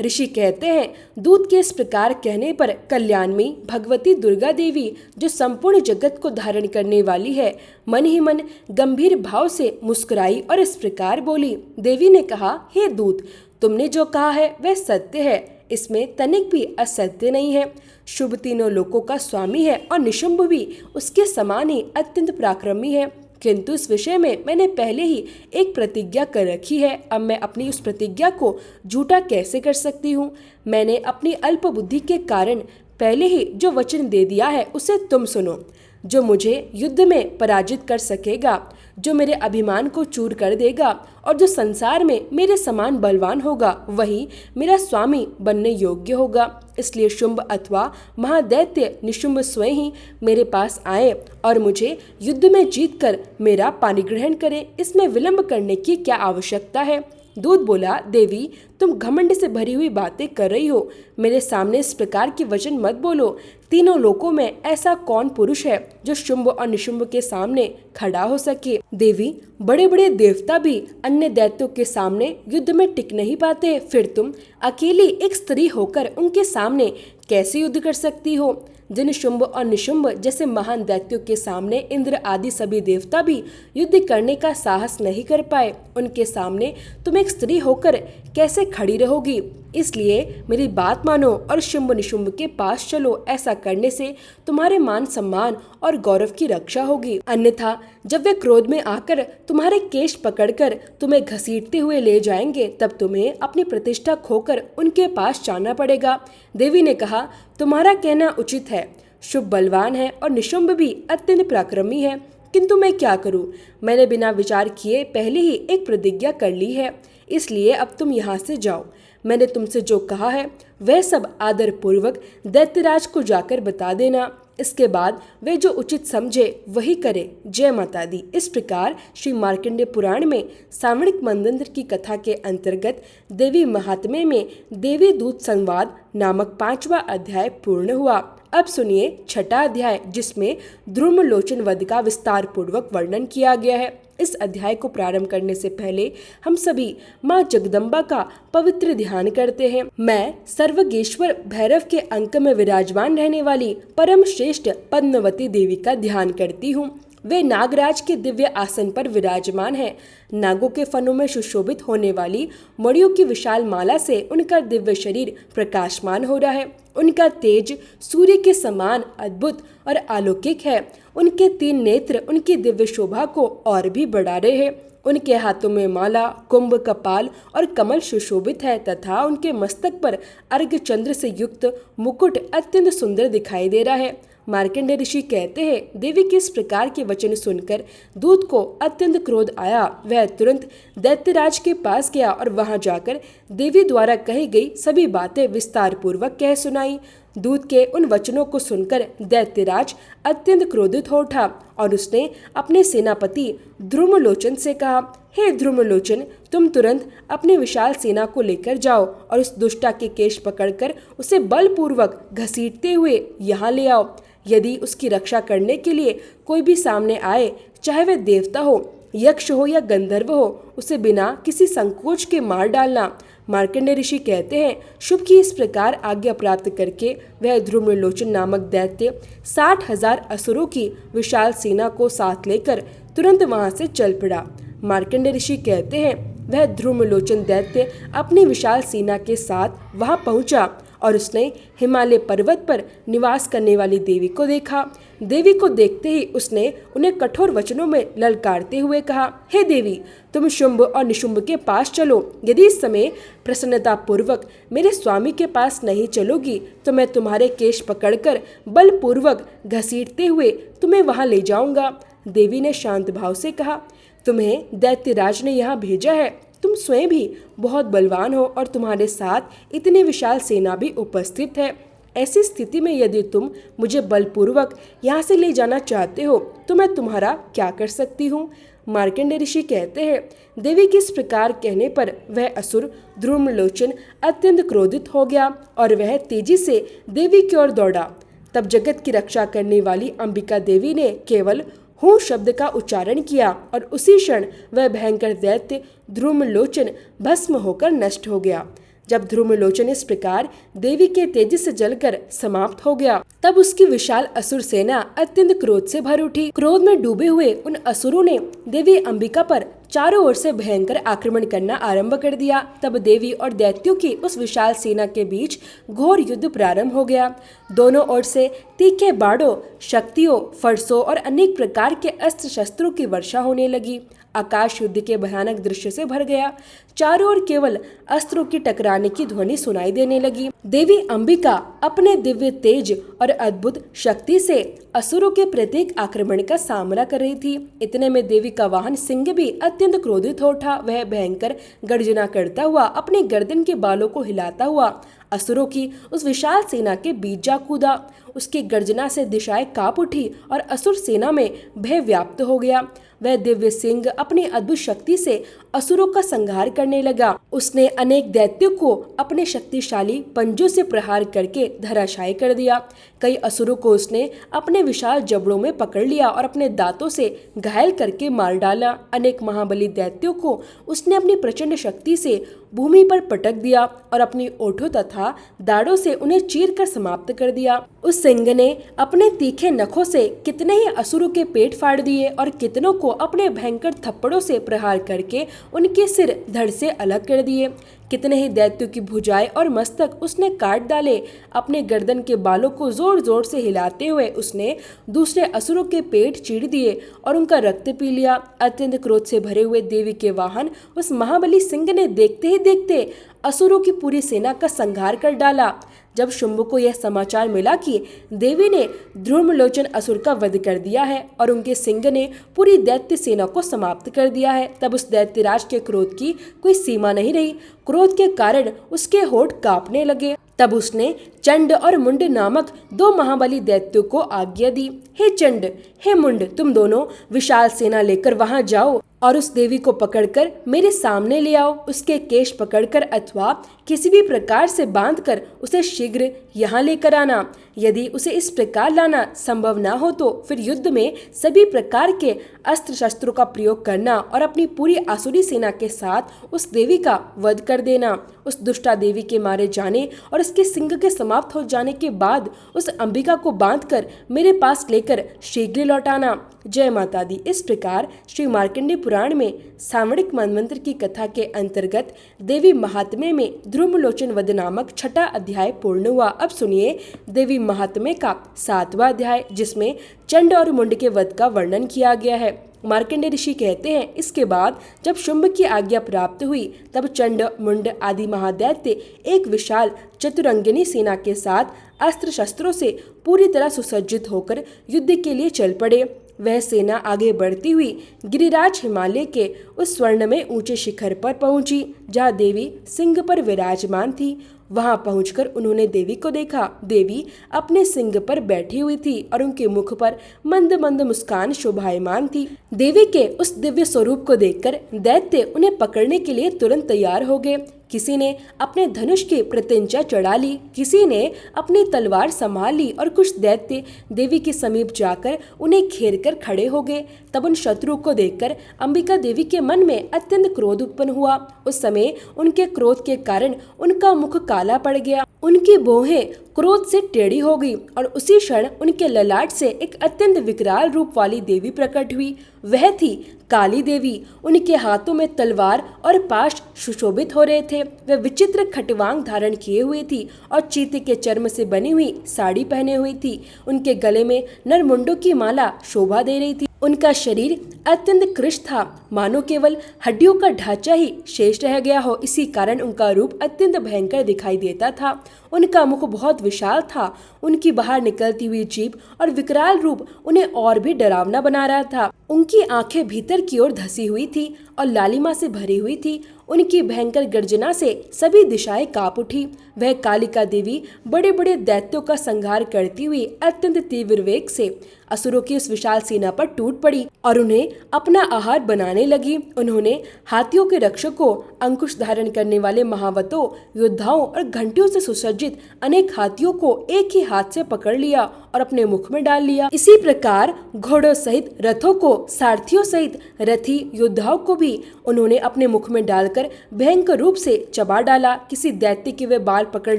ऋषि कहते हैं, दूत के इस प्रकार कहने पर कल्याणमयी भगवती दुर्गा देवी, जो संपूर्ण जगत को धारण करने वाली है, मन ही मन गंभीर भाव से मुस्कुराई और इस प्रकार बोली। देवी ने कहा, हे दूत, तुमने जो कहा है वह सत्य है, इसमें तनिक भी असत्य नहीं है। शुभ तीनों लोकों का स्वामी है और निशुंभ भी उसके समान ही अत्यंत पराक्रमी है, किंतु इस विषय में मैंने पहले ही एक प्रतिज्ञा कर रखी है। अब मैं अपनी उस प्रतिज्ञा को झूठा कैसे कर सकती हूँ? मैंने अपनी अल्प बुद्धि के कारण पहले ही जो वचन दे दिया है उसे तुम सुनो। जो मुझे युद्ध में पराजित कर सकेगा, जो मेरे अभिमान को चूर कर देगा और जो संसार में मेरे समान बलवान होगा, वही मेरा स्वामी बनने योग्य होगा। इसलिए शुंभ अथवा महादैत्य निशुंभ स्वयं ही मेरे पास आए और मुझे युद्ध में जीतकर मेरा पाणिग्रहण करें। इसमें विलंब करने की क्या आवश्यकता है? दूत बोला, देवी, तुम घमंड से भरी हुई बातें कर रही हो। मेरे सामने इस प्रकार के वचन मत बोलो। तीनों लोकों में ऐसा कौन पुरुष है जो शुंभ और निशुंभ के सामने खड़ा हो सके? देवी, बड़े बड़े देवता भी अन्य दैत्यों के सामने युद्ध में टिक नहीं पाते, फिर तुम अकेली एक स्त्री होकर उनके सामने कैसे युद्ध कर सकती हो? जिन शुंभ और निशुंभ जैसे महान दैत्यों के सामने इंद्र आदि सभी देवता भी युद्ध करने का साहस नहीं कर पाए, उनके सामने तुम एक स्त्री होकर कैसे खड़ी रहोगी? इसलिए मेरी बात मानो और शुंभ निशुंभ के पास चलो। ऐसा करने से तुम्हारे मान सम्मान और गौरव की रक्षा होगी। अन्यथा जब वे क्रोध में आकर तुम्हारे केश पकड़कर तुम्हें घसीटते हुए ले जाएंगे, तब तुम्हें अपनी प्रतिष्ठा खोकर उनके पास जाना पड़ेगा। देवी ने कहा, तुम्हारा कहना उचित है। शुभ बलवान है और निशुंभ भी अत्यंत पराक्रमी है, किंतु मैं क्या करूं? मैंने बिना विचार किए पहले ही एक प्रतिज्ञा कर ली है, इसलिए अब तुम यहाँ से जाओ। मैंने तुमसे जो कहा है वह सब आदर पूर्वक दैत्यराज को जाकर बता देना। इसके बाद वे जो उचित समझे वही करे। जय माता दी। इस प्रकार श्री मार्कंडेय पुराण में सावर्णिक मनवंतर की कथा के अंतर्गत देवी महात्म्य में देवी दूत संवाद नामक 5वां अध्याय पूर्ण हुआ। अब सुनिए 6ठा अध्याय, जिसमें द्रुमलोचन वध का विस्तार पूर्वक वर्णन किया गया है। इस अध्याय को प्रारंभ करने से पहले हम सभी माँ जगदम्बा का पवित्र ध्यान करते हैं। मैं सर्वगेश्वर भैरव के अंक में विराजमान रहने वाली परम श्रेष्ठ पद्मवती देवी का ध्यान करती हूँ। वे नागराज के दिव्य आसन पर विराजमान है। नागों के फनों में सुशोभित होने वाली मणियों की विशाल माला से उनका दिव्य शरीर प्रकाशमान हो रहा है। उनका तेज सूर्य के समान अद्भुत और अलौकिक है। उनके 3 नेत्र उनकी दिव्य शोभा को और भी बढ़ा रहे हैं। उनके हाथों में माला, कुंभ, कपाल और कमल सुशोभित है तथा उनके मस्तक पर अर्घ चंद्र से युक्त मुकुट अत्यंत सुंदर दिखाई दे रहा है। मार्कंडेय ऋषि कहते हैं, देवी के इस प्रकार के वचन सुनकर दूत को अत्यंत क्रोध आया। वह तुरंत दैत्यराज के पास गया और वहां जाकर देवी द्वारा कही गई सभी बातें विस्तार पूर्वक कह सुनाई। दूत के उन वचनों को सुनकर दैत्यराज अत्यंत क्रोधित हो उठा और उसने अपने सेनापति द्रुमलोचन से कहा, हे द्रुमलोचन, तुम तुरंत अपनी विशाल सेना को लेकर जाओ और उस दुष्टा के केश पकड़कर उसे बलपूर्वक घसीटते हुए यहाँ ले आओ। यदि उसकी रक्षा करने के लिए कोई भी सामने आए, चाहे वह देवता हो, यक्ष हो या गंधर्व हो, उसे बिना किसी संकोच के मार डालना। मार्कंडेय ऋषि कहते हैं, शुभ की इस प्रकार आज्ञा प्राप्त करके वह द्रुमलोचन नामक दैत्य 60,000 असुरों की विशाल सेना को साथ लेकर तुरंत वहां से चल पड़ा। मार्कंडेय ऋषि कहते हैं, वह द्रुमलोचन दैत्य अपनी विशाल सेना के साथ वहां पहुंचा और उसने हिमालय पर्वत पर निवास करने वाली देवी को देखा। देवी को देखते ही उसने उन्हें कठोर वचनों में ललकारते हुए कहा, हे देवी, तुम शुंभ और निशुंभ के पास चलो। यदि इस समय प्रसन्नता पूर्वक मेरे स्वामी के पास नहीं चलोगी तो मैं तुम्हारे केश पकड़कर बलपूर्वक घसीटते हुए तुम्हें वहां ले जाऊंगा। देवी ने शांत भाव से कहा, तुम्हें दैत्यराज ने यहाँ भेजा है। तुम स्वयं भी बहुत बलवान हो और तुम्हारे साथ इतनी विशाल सेना भी उपस्थित है। ऐसी स्थिति में यदि तुम मुझे बलपूर्वक यहाँ से ले जाना चाहते हो तो मैं तुम्हारा क्या कर सकती हूँ? मार्कंडेय ऋषि कहते हैं, देवी के इस प्रकार कहने पर वह असुर ध्रुमलोचन अत्यंत क्रोधित हो गया और वह तेजी से देवी की ओर दौड़ा। तब जगत की रक्षा करने वाली अंबिका देवी ने केवल हूँ शब्द का उच्चारण किया और उसी क्षण वह भयंकर दैत्य ध्रुमलोचन भस्म होकर नष्ट हो गया। जब ध्रुमलोचन इस प्रकार देवी के तेजी से जलकर समाप्त हो गया, तब उसकी विशाल असुर सेना अत्यंत क्रोध से भर उठी। क्रोध में डूबे हुए उन असुरों ने देवी अंबिका पर चारों ओर से भयंकर आक्रमण करना आरंभ कर दिया। तब देवी और दैत्यों की उस विशाल सेना के बीच घोर युद्ध प्रारंभ हो गया। दोनों ओर से तीखे बाणों, शक्तियों, फरसों और अनेक प्रकार के अस्त्र शस्त्रों की वर्षा होने लगी। आकाश युद्ध के भयानक दृश्य से भर गया। चारों ओर केवल अस्त्रों की टकराने की ध्वनि सुनाई देने लगी। देवी अंबिका अपने दिव्य तेज और अद्भुत शक्ति से असुरों के प्रत्येक आक्रमण का सामना कर रही थी। इतने में देवी का वाहन सिंह भी अत्यंत क्रोधित हो उठा। वह भयंकर गर्जना करता हुआ अपने गर्दन के बालों को हिलाता हुआ असुरों की उस विशाल सेना के बीच जा कूदा। उसकी गर्जना से दिशाएं कांप उठी और असुर सेना में भय व्याप्त हो गया। वह दिव्य सिंह अपनी अद्भुत शक्ति से असुरों का संहार करने लगा। उसने अनेक दैत्यों को अपने शक्तिशाली पंजों से प्रहार करके धराशायी कर दिया। कई असुरों को उसने अपने विशाल जबड़ों में पकड़ लिया और अपने दांतों से घायल करके मार डाला। अनेक महाबली दैत्यों को उसने अपनी प्रचंड शक्ति से भूमि पर पटक दिया और अपनी ओठों तथा दाढ़ों से उन्हें चीर कर समाप्त कर दिया। उस सिंह ने अपने तीखे नखों से कितने ही असुरों के पेट फाड़ दिए और कितनों को अपने भयंकर थप्पड़ों से प्रहार करके उनके सिर धड़ से अलग कर दिए। कितने ही दैत्यों की भुजाएं और मस्तक उसने काट डाले। अपने गर्दन के बालों को जोर जोर से हिलाते हुए उसने दूसरे असुरों के पेट चीर दिए और उनका रक्त पी लिया। अत्यंत क्रोध से भरे हुए देवी के वाहन उस महाबली सिंह ने देखते ही देखते असुरों की पूरी सेना का संहार कर डाला। जब शुंभ को यह समाचार मिला कि देवी ने ध्रुमलोचन असुर का वध कर दिया है और उनके सिंह ने पूरी दैत्य सेना को समाप्त कर दिया है, तब उस दैत्यराज के क्रोध की कोई सीमा नहीं रही। क्रोध के कारण उसके होठ कांपने लगे। तब उसने चंड और मुंड नामक दो महाबली दैत्यों को आज्ञा दी, हे चंड, हे मुंड, तुम दोनों विशाल सेना लेकर वहां जाओ और उस देवी को पकड़कर मेरे सामने ले आओ। उसके केश पकड़कर अथवा किसी भी प्रकार से बांधकर उसे शीघ्र यहाँ लेकर आना। यदि उसे इस प्रकार लाना संभव ना हो तो फिर युद्ध में सभी प्रकार के अस्त्र शस्त्रों का प्रयोग करना और अपनी पूरी आसुरी सेना के साथ उस देवी का वध कर देना। उस दुष्टा देवी के मारे जाने और उसके सिंह के समाप्त हो जाने के बाद उस अंबिका को बांधकर मेरे पास लेकर शीघ्र लौटाना। जय माता दी। इस प्रकार श्री मार्कंडेय पुराण में सामणिक मनवंतर की कथा के अंतर्गत देवी महात्म्य में ध्रुमलोचन वध नामक 6वां अध्याय पूर्ण हुआ। अब सुनिए देवी महात्म्य का 7वां अध्याय, जिसमें चंड और मुंड के वध का वर्णन किया गया है। मार्कंडेय ऋषि कहते हैं, इसके बाद जब शुंभ की आज्ञा प्राप्त हुई तब चंड, मुंड आदि महादैत्य एक विशाल चतुरंगिनी सेना के साथ अस्त्र शस्त्रों से पूरी तरह सुसज्जित होकर युद्ध के लिए चल पड़े। वह सेना आगे बढ़ती हुई गिरिराज हिमालय के उस स्वर्ण में ऊंचे शिखर पर पहुंची जहां देवी सिंह पर विराजमान थी। वहां पहुंचकर उन्होंने देवी को देखा। देवी अपने सिंह पर बैठी हुई थी और उनके मुख पर मंद मंद मुस्कान शोभायमान थी। देवी के उस दिव्य स्वरूप को देखकर दैत्य उन्हें पकड़ने के लिए तुरंत तैयार हो गए। किसी ने अपने धनुष की प्रत्यंचा चढ़ा ली, किसी ने अपनी तलवार संभाल ली और कुछ दैत्य देवी के समीप जाकर उन्हें घेर कर खड़े हो गए। तब उन शत्रु को देखकर अंबिका देवी के मन में अत्यंत क्रोध उत्पन्न हुआ। उस समय उनके क्रोध के कारण उनका मुख काला पड़ गया, उनकी भौहें क्रोध से टेढ़ी हो गई और उसी क्षण उनके ललाट से एक अत्यंत विकराल रूप वाली देवी प्रकट हुई। वह थी काली देवी। उनके हाथों में तलवार और पाश सुशोभित हो रहे थे। वह विचित्र खटवांग धारण किए हुए थी और चीते के चर्म से बनी हुई साड़ी पहने हुई थी। उनके गले में नरमुंडों की माला शोभा दे रही थी। उनका शरीर अत्यंत कृश था, मानो केवल हड्डियों का ढांचा ही शेष रह गया हो। इसी कारण उनका रूप अत्यंत भयंकर दिखाई देता था। उनका मुख बहुत विशाल था। उनकी बाहर निकलती हुई जीभ और विकराल रूप उन्हें और भी डरावना बना रहा था। उनकी आंखें भीतर की ओर धसी हुई थी और लालिमा से भरी हुई थी। उनकी भयंकर गर्जना से सभी दिशाएं कांप उठी। वह कालिका देवी बड़े बड़े दैत्यों का संहार करती हुई अत्यंत तीव्र वेग से असुरों की उस विशाल सेना पर टूट पड़ी और उन्हें अपना आहार बनाने लगी। उन्होंने हाथियों के रक्षकों, अंकुश धारण करने वाले महावतों, योद्धाओं और घंटियों से सुसज्जित अनेक हाथियों को एक ही हाथ से पकड़ लिया और अपने मुख में डाल लिया। इसी प्रकार घोड़ों सहित रथों को, सारथियों सहित रथी योद्धाओं को भी उन्होंने अपने मुख में डालकर भयंकर रूप से चबा डाला। किसी दैत्य के वे बाल पकड़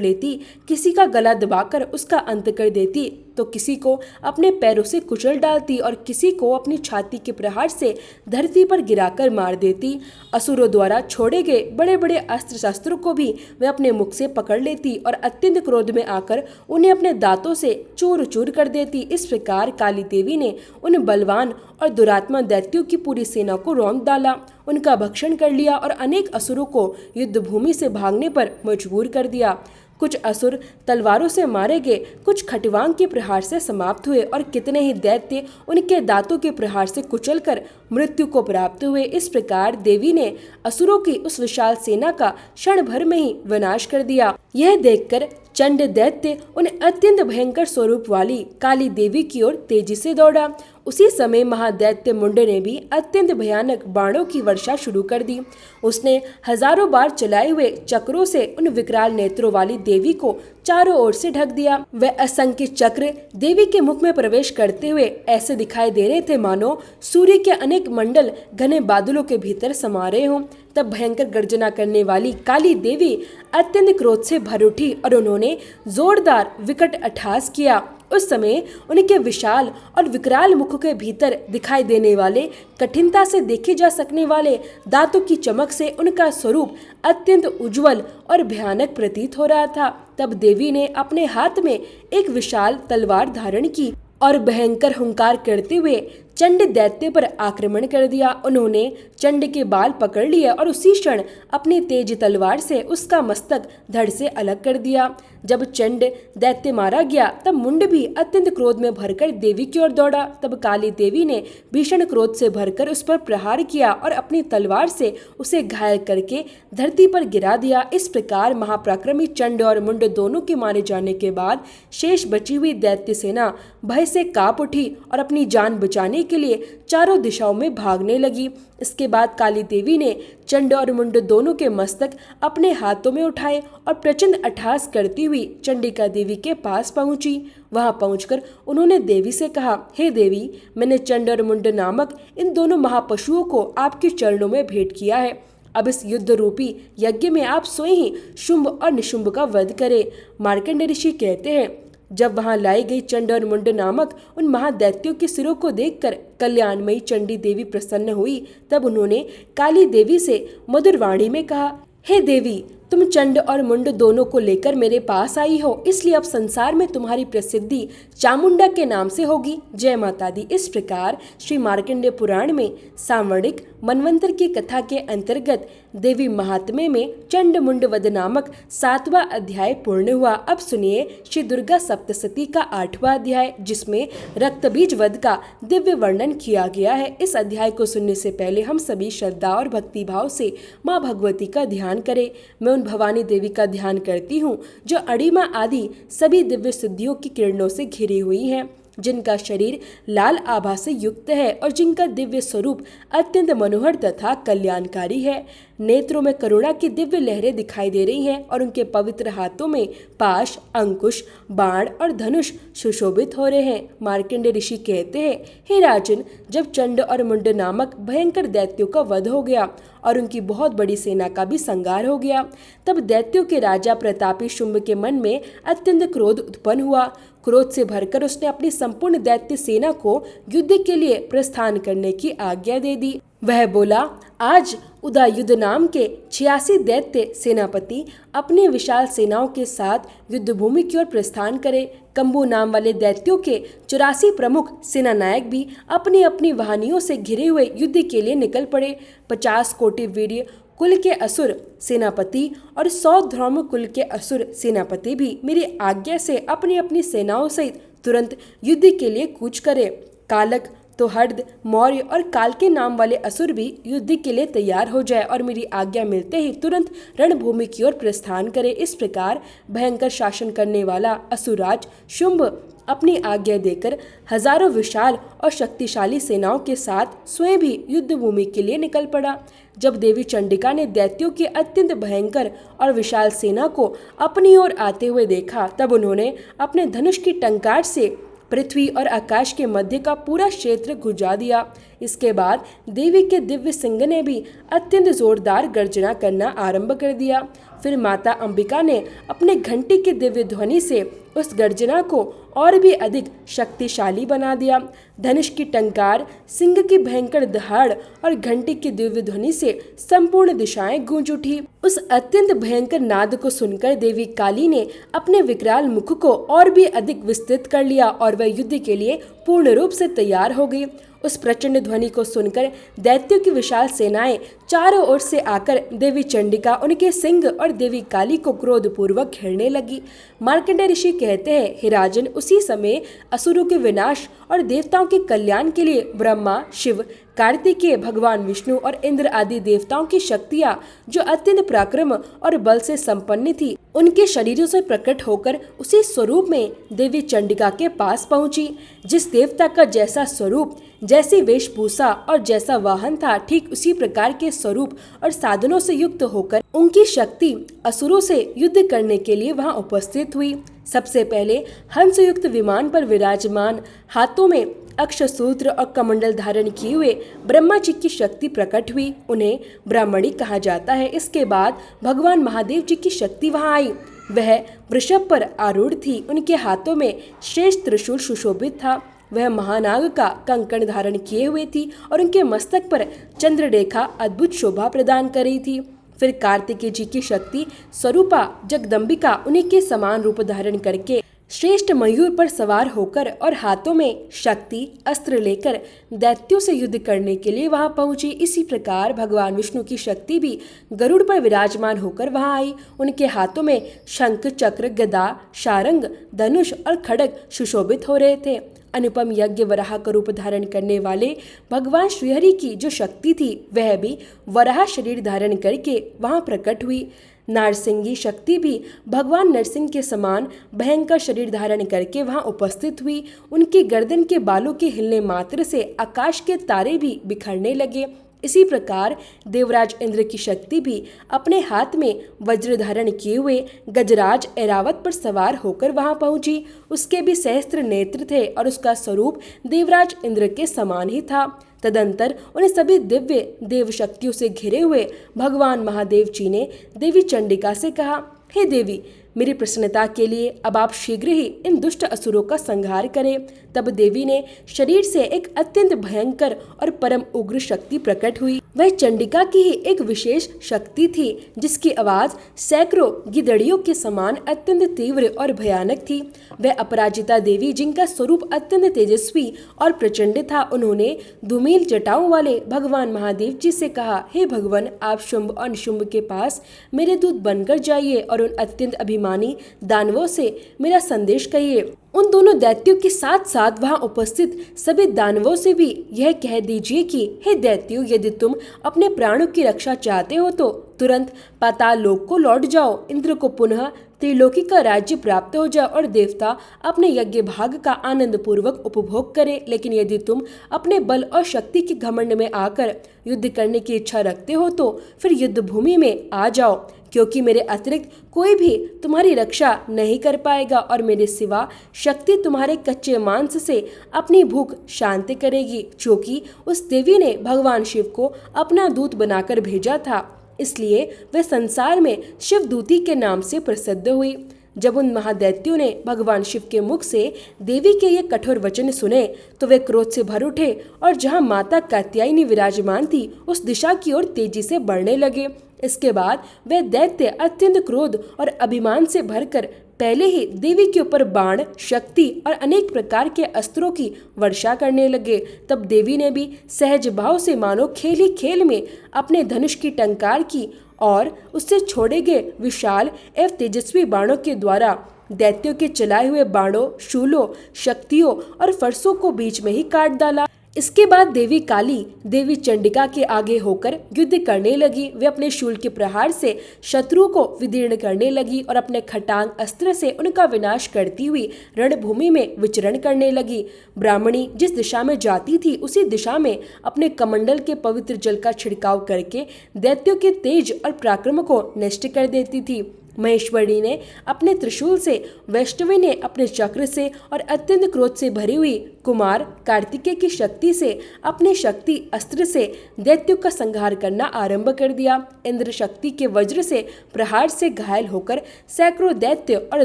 लेती, किसी का गला दबाकर उसका अंत कर देती, तो किसी को अपने पैरों से कुचल डालती और किसी को अपनी छाती के प्रहार से धरती पर गिराकर मार देती। असुरों द्वारा छोड़े गए बड़े बड़े अस्त्र शस्त्रों को भी वे अपने मुख से पकड़ लेती और अत्यंत क्रोध में आकर उन्हें अपने दांतों से चूर चूर कर देती। इस प्रकार काली देवी ने उन बलवान और दुरात्मा दैत्यों की पूरी सेना को रौंद डाला, उनका भक्षण कर लिया और अनेक असुरों को युद्ध भूमि से भागने पर मजबूर कर दिया। कुछ असुर तलवारों से मारे गए, कुछ खटवांग के प्रहार से समाप्त हुए और कितने ही दैत्य उनके दांतों के प्रहार से कुचलकर मृत्यु को प्राप्त हुए। इस प्रकार देवी ने असुरों की उस विशाल सेना का क्षण भर में ही विनाश कर दिया। यह देखकर चंड दैत्य उन अत्यंत भयंकर स्वरूप वाली काली देवी की ओर तेजी से दौड़ा। उसी समय महादैत्य मुंड ने भी अत्यंत भयानक बाणों की वर्षा शुरू कर दी। उसने हजारों बार चलाए हुए चक्रों से उन विकराल नेत्रों वाली देवी को चारों ओर से ढक दिया। वह असंख्य चक्र देवी के मुख में प्रवेश करते हुए ऐसे दिखाई दे रहे थे मानो सूर्य के अनेक मंडल घने बादलों के भीतर समा रहे हों। तब भयंकर गर्जना करने वाली काली देवी अत्यंत क्रोध से भर उठी और उन्होंने जोरदार विकट अट्टहास किया। उस समय उनके विशाल और विकराल मुख के भीतर दिखाई देने वाले, कठिनता से देखे जा सकने वाले दांतों की चमक से उनका स्वरूप अत्यंत उज्जवल और भयानक प्रतीत हो रहा था। तब देवी ने अपने हाथ में एक विशाल तलवार धारण की और भयंकर हुंकार करते हुए चंड दैत्य पर आक्रमण कर दिया। उन्होंने चंड के बाल पकड़ लिए और उसी क्षण अपनी तेज तलवार से उसका मस्तक धड़ से अलग कर दिया। जब चंड दैत्य मारा गया तब मुंड भी अत्यंत क्रोध में भरकर देवी की ओर दौड़ा। तब काली देवी ने भीषण क्रोध से भरकर उस पर प्रहार किया और अपनी तलवार से उसे घायल करके धरती पर गिरा दिया। इस प्रकार महापराक्रमी चंड और मुंड दोनों के मारे जाने के बाद शेष बची हुई दैत्य सेना भय से कांप उठी और अपनी जान बचाने के लिए चारों दिशाओं में भागने लगी। इसके बाद काली देवी ने चंड और मुंड दोनों के मस्तक अपने हाथों में उठाए और प्रचंड अट्टहास करती हुई चंडिका देवी के पास पहुंची। वहां पहुंचकर उन्होंने देवी से कहा, हे देवी, मैंने चंड और मुंड नामक इन दोनों महापशुओं को आपके चरणों में भेंट किया है। अब इस युद्ध रूपी यज्ञ में आप स्वयं ही शुंभ और निशुंभ का वध करें। मार्कंडेय ऋषि कहते हैं, जब वहां लाई गई चंड और मुंड नामक उन महादैत्यों के सिरों को देखकर कल्याणमयी चंडी देवी प्रसन्न हुई। तब उन्होंने काली देवी से मधुर वाणी में कहा, हे देवी, तुम चंड और मुंड दोनों को लेकर मेरे पास आई हो, इसलिए अब संसार में तुम्हारी प्रसिद्धि चामुंडा के नाम से होगी। जय माता दी। इस प्रकार श्री मार्कंडेय पुराण में सांवर्णिक मनवंतर की कथा के अंतर्गत देवी महात्म्य में चंड मुंड वध नामक 7वां अध्याय पूर्ण हुआ। अब सुनिए श्री दुर्गा सप्तशती का 8वां अध्याय, जिसमें रक्तबीज वध का दिव्य वर्णन किया गया है। इस अध्याय को सुनने से पहले हम सभी श्रद्धा और भक्ति भाव से माँ भगवती का ध्यान करें। मैं उन भवानी देवी का ध्यान करती हूँ जो अड़िमा आदि सभी दिव्य सिद्धियों की किरणों से घिरी हुई हैं, जिनका शरीर लाल आभा से युक्त है और जिनका दिव्य स्वरूप अत्यंत मनोहर तथा कल्याणकारी है। नेत्रों में करुणा की दिव्य लहरें दिखाई दे रही हैं और उनके पवित्र हाथों में पाश, अंकुश, बाण और धनुष सुशोभित हो रहे हैं। मार्कंडेय ऋषि कहते हैं, हे राजन, जब चंड और मुंड नामक भयंकर दैत्यों का वध हो गया और उनकी बहुत बड़ी सेना का भी संहार हो गया, तब दैत्यों के राजा प्रतापी शुंभ के मन में अत्यंत क्रोध उत्पन्न हुआ। क्रोध से भरकर उसने अपनी संपूर्ण दैत्य सेना को युद्ध के लिए प्रस्थान करने की आज्ञा दे दी। वह बोला, आज उदयुध नाम के 86 दैत्य सेनापति अपनी विशाल सेनाओं के साथ युद्ध भूमि की ओर प्रस्थान करे। कंबू नाम वाले दैत्यों के 84 प्रमुख सेनानायक भी अपनी अपनी वाहनियों से घिरे हुए युद्ध के लिए निकल पड़े। 50 कोटि वीर्य कुल के असुर सेनापति और 100 ध्रुव कुल के असुर सेनापति भी मेरी आज्ञा से अपनी अपनी सेनाओं सहित तुरंत युद्ध के लिए कूच करे। कालक, तो हर्द, मौर्य और काल के नाम वाले असुर भी युद्ध के लिए तैयार हो जाए और मेरी आज्ञा मिलते ही तुरंत रणभूमि की ओर प्रस्थान करे। इस प्रकार भयंकर शासन करने वाला असुराज शुंभ अपनी आज्ञा देकर हजारों विशाल और शक्तिशाली सेनाओं के साथ स्वयं भी युद्ध भूमि के लिए निकल पड़ा। जब देवी चंडिका ने दैत्यों की अत्यंत भयंकर और विशाल सेना को अपनी ओर आते हुए देखा, तब उन्होंने अपने धनुष की टंकार से पृथ्वी और आकाश के मध्य का पूरा क्षेत्र गुजा दिया। इसके बाद देवी के दिव्य सिंह ने भी अत्यंत जोरदार गर्जना करना आरंभ कर दिया। फिर माता अंबिका ने अपने घंटी के दिव्य ध्वनि से उस गर्जना को और भी अधिक शक्तिशाली बना दिया। धनुष की टंकार, सिंह की भयंकर दहाड़ और घंटी की दिव्य ध्वनि से संपूर्ण दिशाएं गूंज उठी। उस अत्यंत भयंकर नाद को सुनकर देवी काली ने अपने विकराल मुख को और भी अधिक विस्तृत कर लिया और वह युद्ध के लिए पूर्ण रूप से तैयार हो गई। उस प्रचंड ध्वनि को सुनकर दैत्यों की विशाल सेनाएं चारों ओर से आकर देवी चंडिका, उनके सिंह और देवी काली को क्रोधपूर्वक घेरने लगी। मार्कंडेय ऋषि कहते हैं, हे राजन, उसी समय असुरों के विनाश और देवताओं के कल्याण के लिए ब्रह्मा, शिव, कार्तिकेय, भगवान विष्णु और इंद्र आदि देवताओं की शक्तियां, जो अत्यंत पराक्रम और बल से संपन्न थी, उनके शरीरों से प्रकट होकर उसी स्वरूप में देवी चंडिका के पास पहुंची। जिस देवता का जैसा स्वरूप, जैसी वेशभूषा और जैसा वाहन था, ठीक उसी प्रकार के स्वरूप और साधनों से युक्त होकर उनकी शक्ति असुरों से युद्ध करने के लिए वहां उपस्थित हुई। सबसे पहले हंसयुक्त विमान पर विराजमान, हाथों में अक्षसूत्र और कमंडल धारण किए हुए ब्रह्मा जी की शक्ति प्रकट हुई। उन्हें ब्राह्मणी कहा जाता है। इसके बाद भगवान महादेव जी की शक्ति वहां आई। वह वृषभ पर आरूढ़ थी। उनके हाथों में श्रेष्ठ त्रिशूल सुशोभित था। वह महानाग का कंकण धारण किए हुए थी और उनके मस्तक पर चंद्ररेखा अद्भुत शोभा प्रदान कर रही थी। फिर कार्तिकेय जी की शक्ति स्वरूपा जगदम्बिका उन्हीं के समान रूप धारण करके श्रेष्ठ मयूर पर सवार होकर और हाथों में शक्ति अस्त्र लेकर दैत्यों से युद्ध करने के लिए वहां पहुंची। इसी प्रकार भगवान विष्णु की शक्ति भी गरुड़ पर विराजमान होकर वहां आई। उनके हाथों में शंख, चक्र, गदा, शारंग, धनुष और खड्ग सुशोभित हो रहे थे। अनुपम यज्ञ वराह का रूप धारण करने वाले भगवान श्रीहरि की जो शक्ति थी, वह भी वराह शरीर धारण करके वहां प्रकट हुई। नारसिंगी शक्ति भी भगवान नरसिंह के समान भयंकर शरीर धारण करके वहां उपस्थित हुई। उनकी गर्दन के बालों के हिलने मात्र से आकाश के तारे भी बिखरने लगे। इसी प्रकार देवराज इंद्र की शक्ति भी अपने हाथ में वज्र धारण किए हुए गजराज ऐरावत पर सवार होकर वहां पहुंची। उसके भी सहस्त्र नेत्र थे और उसका स्वरूप देवराज इंद्र के समान ही था। तदंतर उन्हें सभी दिव्य देव शक्तियों से घिरे हुए भगवान महादेव जी ने देवी चंडिका से कहा, हे देवी, मेरी प्रसन्नता के लिए अब आप शीघ्र ही इन दुष्ट असुरों का संहार करें। तब देवी ने शरीर से एक अत्यंत भयंकर और परम उग्र शक्ति प्रकट हुई। वह चंडिका की ही एक विशेष शक्ति थी, जिसकी आवाज सैकड़ों गिदड़ियों के समान अत्यंत तीव्र और भयानक थी। वह अपराजिता देवी, जिनका स्वरूप अत्यंत तेजस्वी और प्रचंड था, उन्होंने धूमिल जटाओं वाले भगवान महादेव जी से कहा, हे भगवान, आप शुंभ और निशुंभ के पास मेरे दूत बनकर जाइए और उन अत्यंत अभिमानी दानवों से मेरा संदेश कहिए। उन दोनों दैत्यों के साथ साथ वहां उपस्थित सभी दानवों से भी यह कह दीजिए कि हे दैत्यों, यदि तुम अपने प्राणों की रक्षा चाहते हो तो तुरंत पाताल लोक को लौट जाओ। इंद्र को पुनः त्रिलोकी का राज्य प्राप्त हो जाए और देवता अपने यज्ञ भाग का आनंद पूर्वक उपभोग करे। लेकिन यदि तुम अपने बल और शक्ति के घमंड में आकर युद्ध करने की इच्छा रखते हो तो फिर युद्ध भूमि में आ जाओ, क्योंकि मेरे अतिरिक्त कोई भी तुम्हारी रक्षा नहीं कर पाएगा और मेरे सिवा शक्ति तुम्हारे कच्चे मांस से अपनी भूख शांत करेगी, क्योंकि उस देवी ने भगवान शिव को अपना दूत बनाकर भेजा था। इसलिए वह संसार में शिवदूती के नाम से प्रसिद्ध हुई। जब उन महादैत्यों ने भगवान शिव के मुख से देवी के ये कठोर वचन सुने तो वे क्रोध से भर उठे और जहां माता कात्यायनी विराजमान थी, उस दिशा की ओर तेजी से बढ़ने लगे। इसके बाद वे दैत्य अत्यंत क्रोध और अभिमान से भरकर पहले ही देवी के ऊपर बाण, शक्ति और अनेक प्रकार के अस्त्रों की वर्षा करने लगे। तब देवी ने भी सहज भाव से मानो खेल ही खेल में अपने धनुष की टंकार की और उससे छोड़े गए विशाल एवं तेजस्वी बाणों के द्वारा दैत्यों के चलाए हुए बाणों, शूलों, शक्तियों और फरसों को बीच में ही काट डाला। इसके बाद देवी काली देवी चंडिका के आगे होकर युद्ध करने लगी। वे अपने शूल के प्रहार से शत्रुओं को विदीर्ण करने लगी और अपने खटांग अस्त्र से उनका विनाश करती हुई रणभूमि में विचरण करने लगी। ब्राह्मणी जिस दिशा में जाती थी उसी दिशा में अपने कमंडल के पवित्र जल का छिड़काव करके दैत्यों के तेज और पराक्रम को नष्ट कर देती थी। महेश्वरी ने अपने त्रिशूल से, वैष्णवी ने अपने चक्र से और अत्यंत क्रोध से भरी हुई कुमार कार्तिकेय की शक्ति से, अपने शक्ति अस्त्र से दैत्यों का संहार करना आरंभ कर दिया। इंद्र शक्ति के वज्र से प्रहार से घायल होकर सैकड़ों दैत्य और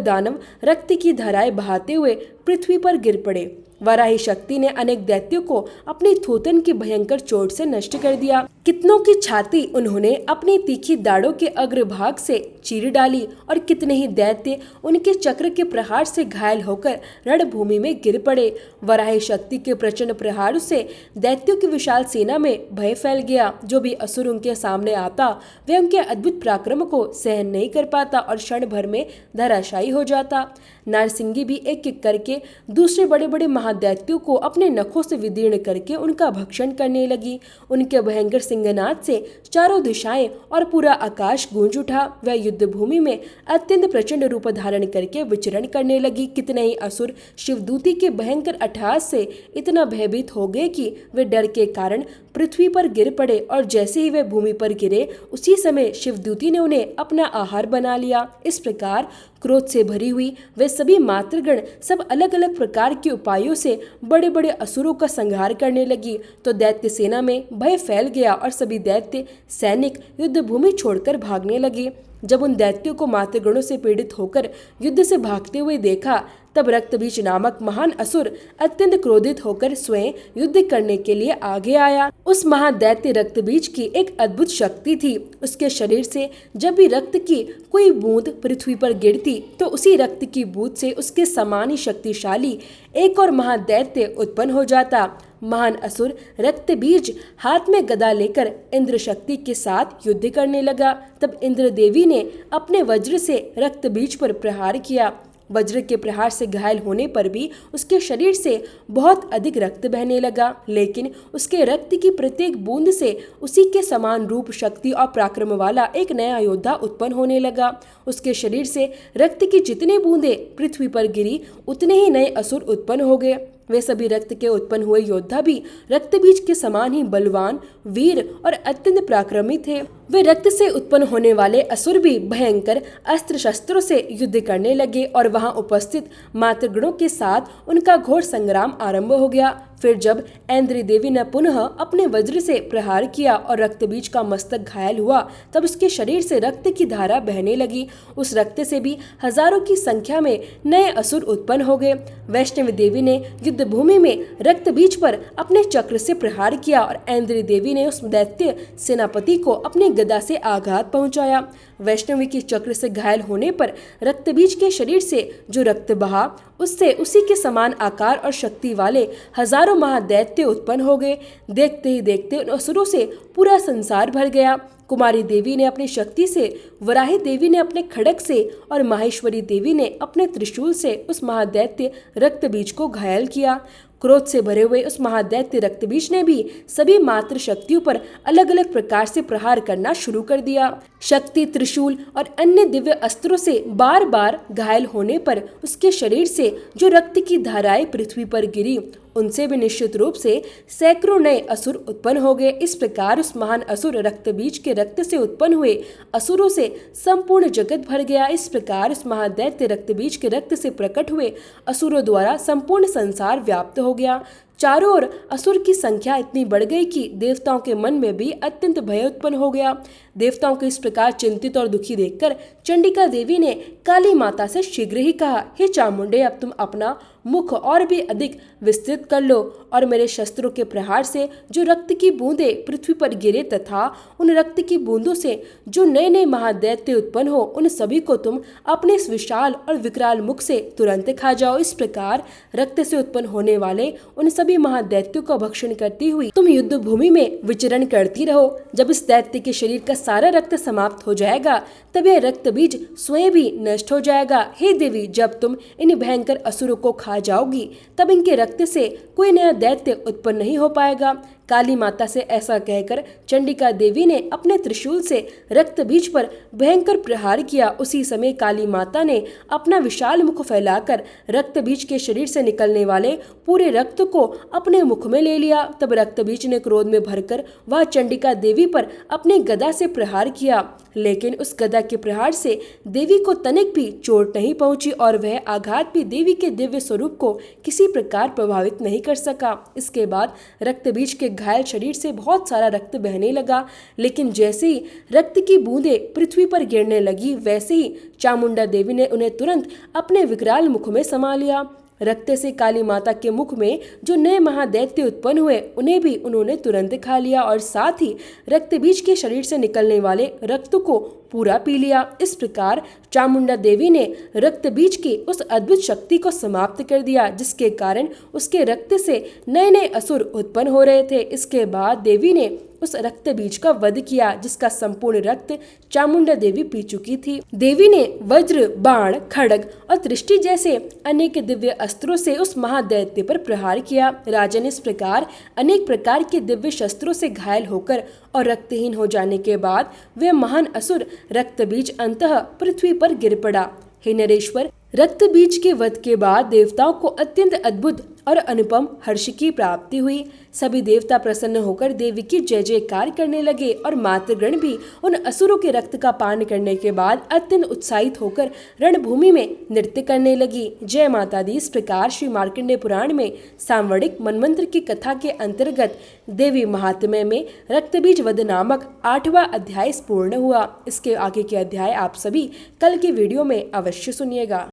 दानव रक्त की धाराएं बहाते हुए पृथ्वी पर गिर पड़े। वराही शक्ति ने अनेक दैत्यों को अपनी थूथन की भयंकर चोट से नष्ट कर दिया। कितनों की छाती उन्होंने अपनी तीखी दाढ़ों के अग्रभाग से चीर डाली और कितने ही दैत्य उनके चक्र के प्रहार से घायल होकर रणभूमि में गिर पड़े। वराही शक्ति के प्रचंड प्रहार से दैत्यों की विशाल सेना में भय फैल गया। जो भी असुर उनके सामने आता वे उनके अद्भुत पराक्रम को सहन नहीं कर पाता और क्षण भर में धराशायी हो जाता। नारसिंगी भी एक एक करके दूसरे बड़े बड़े महादैत्यों को अपने नखों से विदीर्ण करके उनका भक्षण करने लगी। उनके भयंकर सिंहनाद से चारों दिशाएं और पूरा आकाश गूंज उठा। वह युद्ध भूमि में अत्यंत प्रचंड रूप धारण करके विचरण करने लगी। कितने ही असुर शिवदूती के भयंकर अट्टहास से इतना भयभीत हो गए कि वे डर के कारण पृथ्वी पर गिर पड़े और जैसे ही वे भूमि पर गिरे उसी समय शिवदूती ने उन्हें अपना आहार बना लिया। इस प्रकार क्रोध से भरी हुई वे सभी मातृगण सब अलग अलग प्रकार के उपायों से बड़े बड़े असुरों का संहार करने लगी। तो दैत्य सेना में भय फैल गया और सभी दैत्य सैनिक युद्ध भूमि छोड़कर भागने लगे। जब उन दैत्यों को मातृगणों से पीड़ित होकर युद्ध से भागते हुए देखा तब रक्तबीज नामक महान असुर अत्यंत क्रोधित होकर स्वयं युद्ध करने के लिए आगे आया। उस महादैत्य रक्तबीज की एक अद्भुत शक्ति थी। उसके शरीर से जब भी रक्त की कोई बूंद पृथ्वी पर गिरती तो उसी रक्त की बूंद से उसके समान ही शक्तिशाली एक और महादैत्य उत्पन्न हो जाता। महान असुर रक्तबीज हाथ में गदा लेकर इंद्र शक्ति के साथ युद्ध करने लगा। तब इंद्र देवी ने अपने वज्र से रक्तबीज पर प्रहार किया। वज्र के प्रहार से घायल होने पर भी उसके शरीर से बहुत अधिक रक्त बहने लगा, लेकिन उसके रक्त की प्रत्येक बूंद से उसी के समान रूप, शक्ति और पराक्रम वाला एक नया योद्धा उत्पन्न होने लगा। उसके शरीर से रक्त की जितनी बूंदें पृथ्वी पर गिरी उतने ही नए असुर उत्पन्न हो गए। वे सभी रक्त के उत्पन्न हुए योद्धा भी रक्तबीज के समान ही बलवान, वीर और अत्यंत पराक्रमी थे। वे रक्त से उत्पन्न होने वाले असुर भी भयंकर अस्त्र शस्त्रों से युद्ध करने लगे और वहां उपस्थित मातृगणों के साथ उनका घोर संग्राम आरंभ हो गया। फिर जब ऐन्द्री देवी ने पुनः अपने वज्र से प्रहार किया और रक्तबीज का मस्तक घायल हुआ तब उसके शरीर से रक्त की धारा बहने लगी। उस रक्त से भी हजारों की संख्या में नए असुर उत्पन्न हो गए। वैष्णवी देवी ने युद्ध भूमि में रक्तबीज पर अपने चक्र से प्रहार किया और ऐन्द्री देवी ने उस दैत्य सेनापति को अपने गदा से आघात पहुंचाया। वैष्णवी की चक्र से घायल होने पर रक्तबीज के शरीर से जो रक्त बहा उससे उसी के समान आकार और शक्ति वाले हजारों महादैत्य उत्पन्न हो गए। देखते ही देखते उन असुरों से पूरा संसार भर गया। कुमारी देवी ने अपनी शक्ति से, वराही देवी ने अपने खड्ग से और माहेश्वरी देवी ने अपने त्रिशूल से उस महादैत्य रक्तबीज को घायल किया। क्रोध से भरे हुए उस महादैत्य रक्तबीज ने भी सभी मातृ शक्तियों पर अलग अलग प्रकार से प्रहार करना शुरू कर दिया। शक्ति, त्रिशूल और अन्य दिव्य अस्त्रों से बार बार घायल होने पर उसके शरीर से जो रक्त की धाराएं पृथ्वी पर गिरी उनसे भी निश्चित रूप से सैकड़ों नए असुर उत्पन्न हो गए। इस प्रकार उस महान असुर रक्तबीज के रक्त से उत्पन्न हुए असुरों से संपूर्ण जगत भर गया। इस प्रकार उस महादैत्य रक्तबीज के रक्त से प्रकट हुए असुरों द्वारा संपूर्ण संसार व्याप्त हो गया। चारों ओर असुर की संख्या इतनी बढ़ गई कि देवताओं के मन में भी अत्यंत भय उत्पन्न हो गया। देवताओं को इस प्रकार चिंतित और दुखी देखकर चंडिका देवी ने काली माता से शीघ्र ही कहा, हे चामुंडे, अब तुम अपना मुख और भी अधिक विस्तृत कर लो और मेरे शस्त्रों के प्रहार से जो रक्त की बूंदें पृथ्वी पर गिरे तथा उन रक्त की बूंदों से जो नए नए महादैत्य उत्पन्न हो उन सभी को तुम अपने इस विशाल और विकराल मुख से तुरंत खा जाओ। इस प्रकार रक्त से उत्पन्न होने वाले उन सभी सभी महादैत्यों का भक्षण करती हुई तुम युद्ध भूमि में विचरण करती रहो। जब इस दैत्य के शरीर का सारा रक्त समाप्त हो जाएगा तब यह रक्त बीज स्वयं भी नष्ट हो जाएगा। हे देवी, जब तुम इन भयंकर असुरों को खा जाओगी तब इनके रक्त से कोई नया दैत्य उत्पन्न नहीं हो पाएगा। काली माता से ऐसा कहकर चंडिका देवी ने अपने त्रिशूल से रक्त बीज पर भयंकर प्रहार किया। उसी समय काली माता ने अपना विशाल मुख फैलाकर रक्त बीज के शरीर से निकलने वाले पूरे रक्त को अपने मुख में ले लिया। तब रक्त बीज ने क्रोध में भरकर वह चंडिका देवी पर अपने गदा से प्रहार किया, लेकिन उस गदा के प्रहार से देवी को तनिक भी चोट नहीं पहुंची और वह आघात भी देवी के दिव्य स्वरूप को किसी प्रकार प्रभावित नहीं कर सका। इसके बाद रक्त बीज के घायल शरीर से बहुत सारा रक्त बहने लगा, लेकिन जैसे ही रक्त की बूंदें पृथ्वी पर गिरने लगी वैसे ही चामुंडा देवी ने उन्हें तुरंत अपने विकराल मुख में समा लिया। रक्त से काली माता के मुख में जो नए महादैत्य उत्पन्न हुए उन्हें भी उन्होंने तुरंत खा लिया और साथ ही रक्त बीज के शरीर से निकलने वाले रक्त को पूरा पी लिया। इस प्रकार चामुंडा देवी ने रक्त बीज की उस अद्भुत शक्ति को समाप्त कर दिया जिसके कारण उसके रक्त से नए नए असुर उत्पन्न हो रहे थे। इसके बाद देवी ने उस रक्त बीज का वध किया जिसका संपूर्ण रक्त चामुंडा देवी पी चुकी थी। देवी ने वज्र, बाण, खड्ग और दृष्टि जैसे अनेक दिव्य अस्त्रों से उस महादैत्य पर प्रहार किया। राजन इस प्रकार अनेक प्रकार के दिव्य शस्त्रों से घायल होकर और रक्तहीन हो जाने के बाद वह महान असुर रक्त बीज अंततः पृथ्वी पर गिर पड़ा। हे नरेश्वर, रक्त बीज के वध के बाद देवताओं को अत्यंत अद्भुत और अनुपम हर्ष की प्राप्ति हुई। सभी देवता प्रसन्न होकर देवी की जय जयकार करने लगे और मातृगण भी उन असुरों के रक्त का पान करने के बाद अत्यंत उत्साहित होकर रणभूमि में नृत्य करने लगी। जय माता दी। इस प्रकार श्री मार्कंडेय पुराण में सांवरिक मनमंत्र की कथा के अंतर्गत देवी महात्म्य में रक्त बीज वध नामक 8वां अध्याय पूर्ण हुआ। इसके आगे के अध्याय आप सभी कल की वीडियो में अवश्य सुनिएगा।